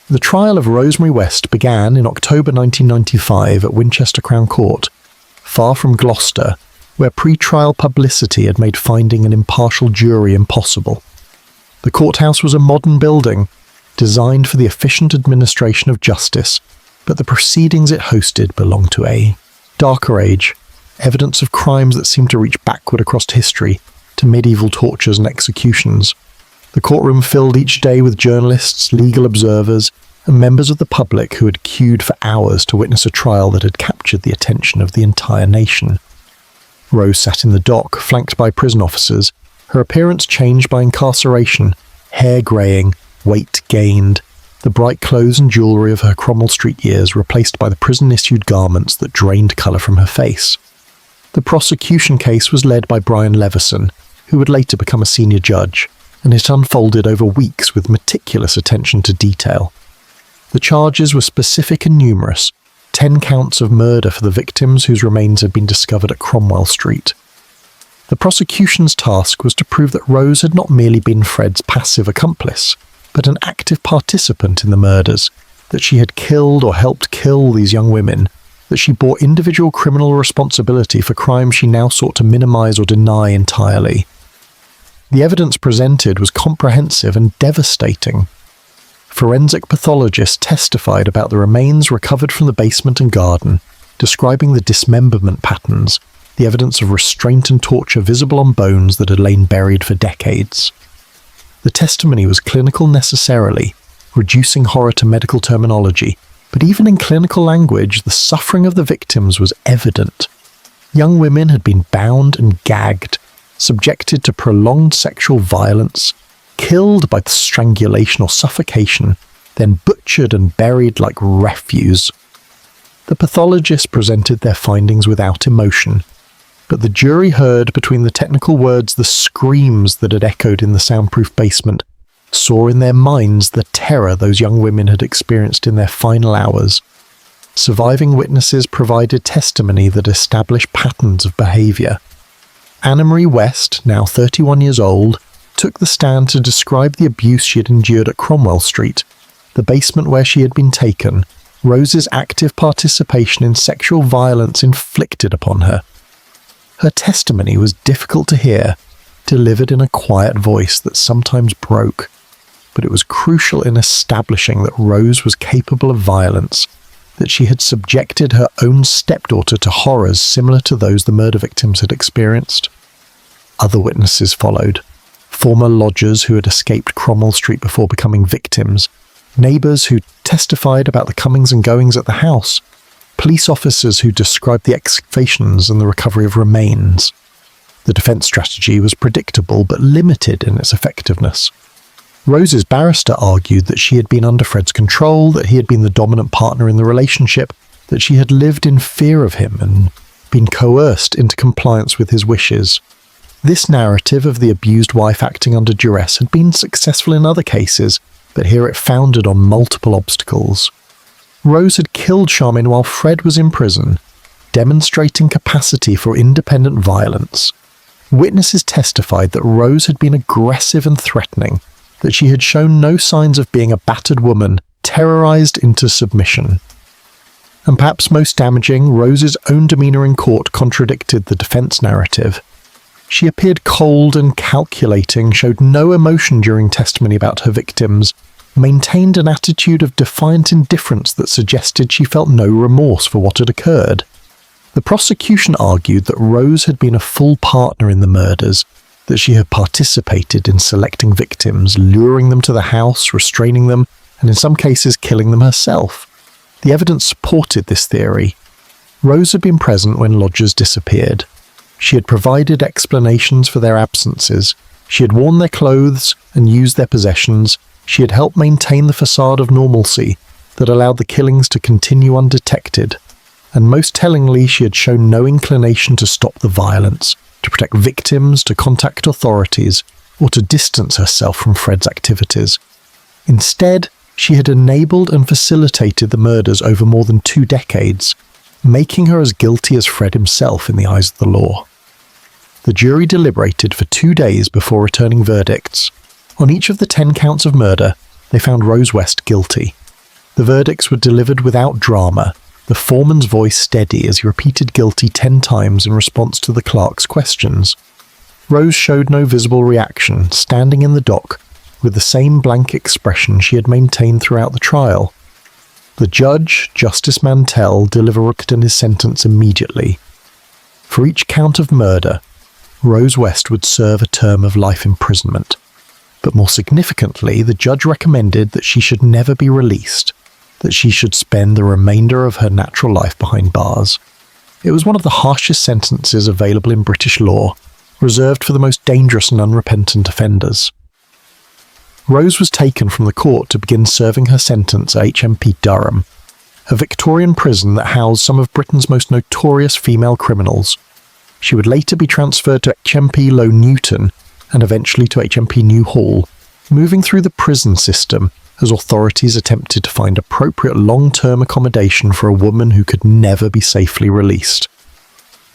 The trial of Rosemary West began in October 1995 at Winchester Crown Court, far from Gloucester, where pre-trial publicity had made finding an impartial jury impossible. The courthouse was a modern building, designed for the efficient administration of justice, but the proceedings it hosted belonged to a darker age, evidence of crimes that seemed to reach backward across history, to medieval tortures and executions. The courtroom filled each day with journalists, legal observers, and members of the public who had queued for hours to witness a trial that had captured the attention of the entire nation. Rose sat in the dock, flanked by prison officers, her appearance changed by incarceration, hair greying, weight gained, the bright clothes and jewellery of her Cromwell Street years replaced by the prison-issued garments that drained colour from her face. The prosecution case was led by Brian Levison, who would later become a senior judge, and it unfolded over weeks with meticulous attention to detail. The charges were specific and numerous, 10 counts of murder for the victims whose remains had been discovered at Cromwell Street. The prosecution's task was to prove that Rose had not merely been Fred's passive accomplice, but an active participant in the murders, that she had killed or helped kill these young women, that she bore individual criminal responsibility for crimes she now sought to minimise or deny entirely. The evidence presented was comprehensive and devastating. Forensic pathologists testified about the remains recovered from the basement and garden, describing the dismemberment patterns, the evidence of restraint and torture visible on bones that had lain buried for decades. The testimony was clinical necessarily, reducing horror to medical terminology, but even in clinical language, the suffering of the victims was evident. Young women had been bound and gagged, subjected to prolonged sexual violence, killed by strangulation or suffocation, then butchered and buried like refuse. The pathologists presented their findings without emotion, but the jury heard between the technical words the screams that had echoed in the soundproofed basement, saw in their minds the terror those young women had experienced in their final hours. Surviving witnesses provided testimony that established patterns of behaviour. Anna Marie West, now 31 years old, took the stand to describe the abuse she had endured at Cromwell Street, the basement where she had been taken, Rose's active participation in sexual violence inflicted upon her. Her testimony was difficult to hear, delivered in a quiet voice that sometimes broke, but it was crucial in establishing that Rose was capable of violence, that she had subjected her own stepdaughter to horrors similar to those the murder victims had experienced. Other witnesses followed. Former lodgers who had escaped Cromwell Street before becoming victims, neighbours who testified about the comings and goings at the house, police officers who described the excavations and the recovery of remains. The defence strategy was predictable but limited in its effectiveness. Rose's barrister argued that she had been under Fred's control, that he had been the dominant partner in the relationship, that she had lived in fear of him and been coerced into compliance with his wishes. This narrative of the abused wife acting under duress had been successful in other cases, but here it foundered on multiple obstacles. Rose had killed Charmaine while Fred was in prison, demonstrating capacity for independent violence. Witnesses testified that Rose had been aggressive and threatening, that she had shown no signs of being a battered woman, terrorised into submission. And perhaps most damaging, Rose's own demeanour in court contradicted the defence narrative. She appeared cold and calculating, showed no emotion during testimony about her victims, maintained an attitude of defiant indifference that suggested she felt no remorse for what had occurred. The prosecution argued that Rose had been a full partner in the murders, that she had participated in selecting victims, luring them to the house, restraining them, and in some cases killing them herself. The evidence supported this theory. Rose had been present when lodgers disappeared. She had provided explanations for their absences. She had worn their clothes and used their possessions. She had helped maintain the facade of normalcy that allowed the killings to continue undetected. And most tellingly, she had shown no inclination to stop the violence, to protect victims, to contact authorities, or to distance herself from Fred's activities. Instead, she had enabled and facilitated the murders over more than 2 decades, making her as guilty as Fred himself in the eyes of the law. The jury deliberated for 2 days before returning verdicts. On each of the 10 counts of murder, they found Rose West guilty. The verdicts were delivered without drama, the foreman's voice steady as he repeated guilty 10 times in response to the clerk's questions. Rose showed no visible reaction, standing in the dock, with the same blank expression she had maintained throughout the trial. The judge, Justice Mantell, delivered his sentence immediately. For each count of murder, Rose West would serve a term of life imprisonment. But more significantly, the judge recommended that she should never be released, that she should spend the remainder of her natural life behind bars. It was one of the harshest sentences available in British law, reserved for the most dangerous and unrepentant offenders. Rose was taken from the court to begin serving her sentence at HMP Durham, a Victorian prison that housed some of Britain's most notorious female criminals. She would later be transferred to HMP Low Newton and eventually to HMP New Hall, moving through the prison system as authorities attempted to find appropriate long-term accommodation for a woman who could never be safely released.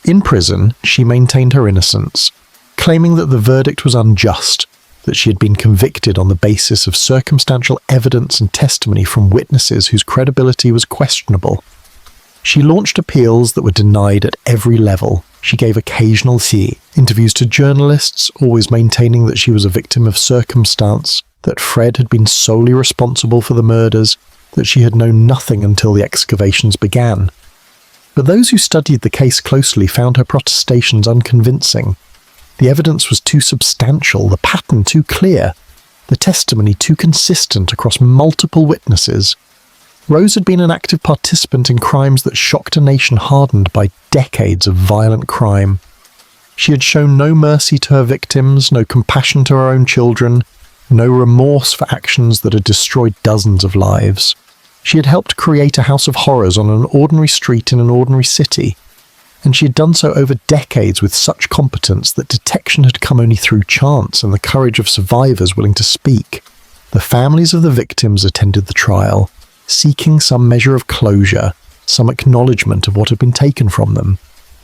In prison, she maintained her innocence, claiming that the verdict was unjust, that she had been convicted on the basis of circumstantial evidence and testimony from witnesses whose credibility was questionable. She launched appeals that were denied at every level. She gave occasional interviews to journalists, always maintaining that she was a victim of circumstance, that Fred had been solely responsible for the murders, that she had known nothing until the excavations began. But those who studied the case closely found her protestations unconvincing. The evidence was too substantial, the pattern too clear, the testimony too consistent across multiple witnesses. Rose had been an active participant in crimes that shocked a nation hardened by decades of violent crime. She had shown no mercy to her victims, no compassion to her own children, no remorse for actions that had destroyed dozens of lives. She had helped create a house of horrors on an ordinary street in an ordinary city, and she had done so over decades with such competence that detection had come only through chance and the courage of survivors willing to speak. The families of the victims attended the trial, seeking some measure of closure, some acknowledgement of what had been taken from them.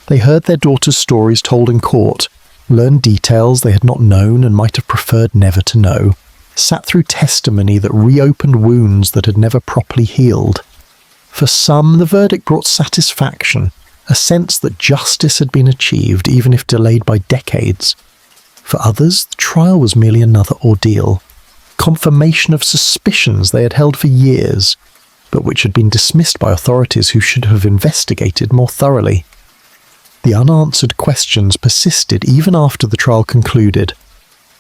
They heard their daughters' stories told in court, learned details they had not known and might have preferred never to know, sat through testimony that reopened wounds that had never properly healed. For some, the verdict brought satisfaction, a sense that justice had been achieved, even if delayed by decades. For others, the trial was merely another ordeal, confirmation of suspicions they had held for years, but which had been dismissed by authorities who should have investigated more thoroughly. The unanswered questions persisted even after the trial concluded.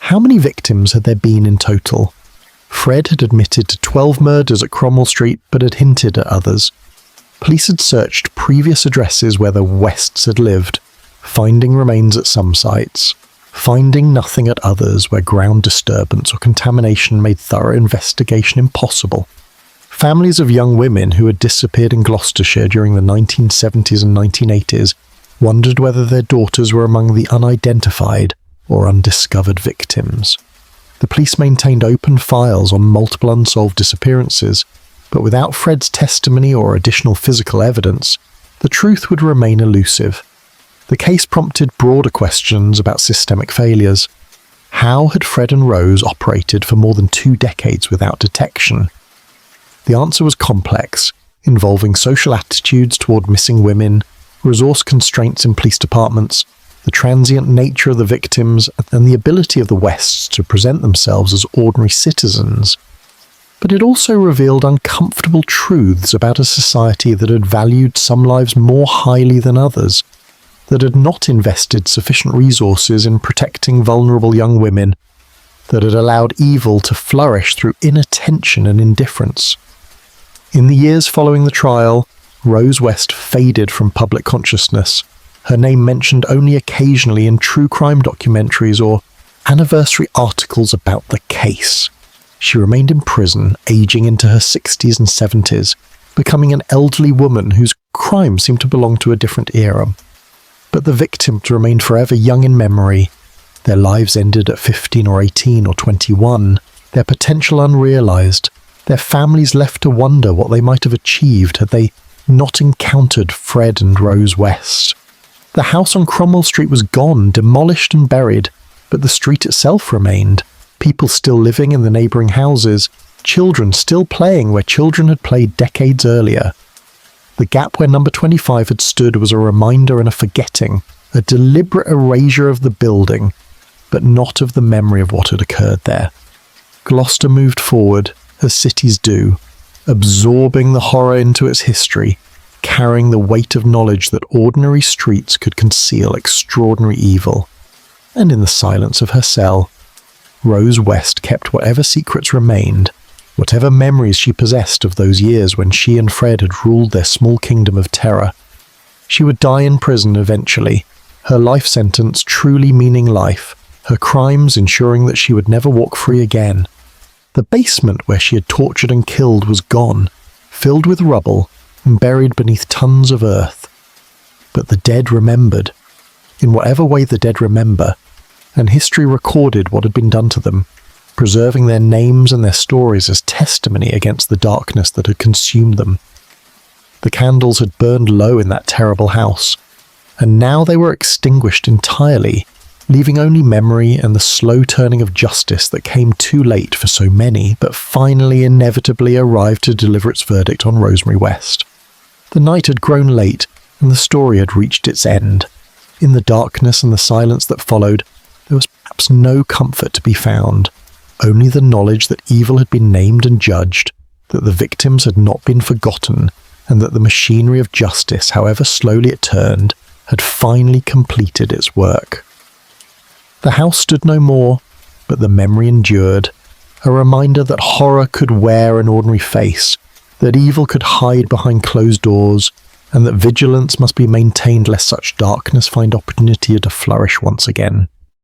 How many victims had there been in total? Fred had admitted to 12 murders at Cromwell Street, but had hinted at others. Police had searched previous addresses where the Wests had lived, finding remains at some sites, finding nothing at others where ground disturbance or contamination made thorough investigation impossible. Families of young women who had disappeared in Gloucestershire during the 1970s and 1980s wondered whether their daughters were among the unidentified or undiscovered victims. The police maintained open files on multiple unsolved disappearances, but without Fred's testimony or additional physical evidence, the truth would remain elusive. The case prompted broader questions about systemic failures. How had Fred and Rose operated for more than 2 decades without detection? The answer was complex, involving social attitudes toward missing women, resource constraints in police departments, the transient nature of the victims, and the ability of the Wests to present themselves as ordinary citizens. But it also revealed uncomfortable truths about a society that had valued some lives more highly than others, that had not invested sufficient resources in protecting vulnerable young women, that had allowed evil to flourish through inattention and indifference. In the years following the trial, Rose West faded from public consciousness, her name mentioned only occasionally in true crime documentaries or anniversary articles about the case. She remained in prison, aging into her 60s and 70s, becoming an elderly woman whose crime seemed to belong to a different era. But the victims remained forever young in memory. Their lives ended at 15 or 18 or 21, their potential unrealized, their families left to wonder what they might have achieved had they not encountered Fred and Rose West. The house on Cromwell Street was gone, demolished and buried, but the street itself remained. People still living in the neighbouring houses, children still playing where children had played decades earlier. The gap where number 25 had stood was a reminder and a forgetting, a deliberate erasure of the building, but not of the memory of what had occurred there. Gloucester moved forward, as cities do, absorbing the horror into its history, carrying the weight of knowledge that ordinary streets could conceal extraordinary evil. And in the silence of her cell, Rose West kept whatever secrets remained, whatever memories she possessed of those years when she and Fred had ruled their small kingdom of terror. She would die in prison eventually, her life sentence truly meaning life, her crimes ensuring that she would never walk free again. The basement where she had tortured and killed was gone, filled with rubble and buried beneath tons of earth. But the dead remembered, in whatever way the dead remember, and history recorded what had been done to them, preserving their names and their stories as testimony against the darkness that had consumed them. The candles had burned low in that terrible house, and now they were extinguished entirely, leaving only memory and the slow turning of justice that came too late for so many, but finally inevitably arrived to deliver its verdict on Rosemary West. The night had grown late, and the story had reached its end. In the darkness and the silence that followed, there was perhaps no comfort to be found, only the knowledge that evil had been named and judged, that the victims had not been forgotten, and that the machinery of justice, however slowly it turned, had finally completed its work. The house stood no more, but the memory endured, a reminder that horror could wear an ordinary face, that evil could hide behind closed doors, and that vigilance must be maintained lest such darkness find opportunity to flourish once again.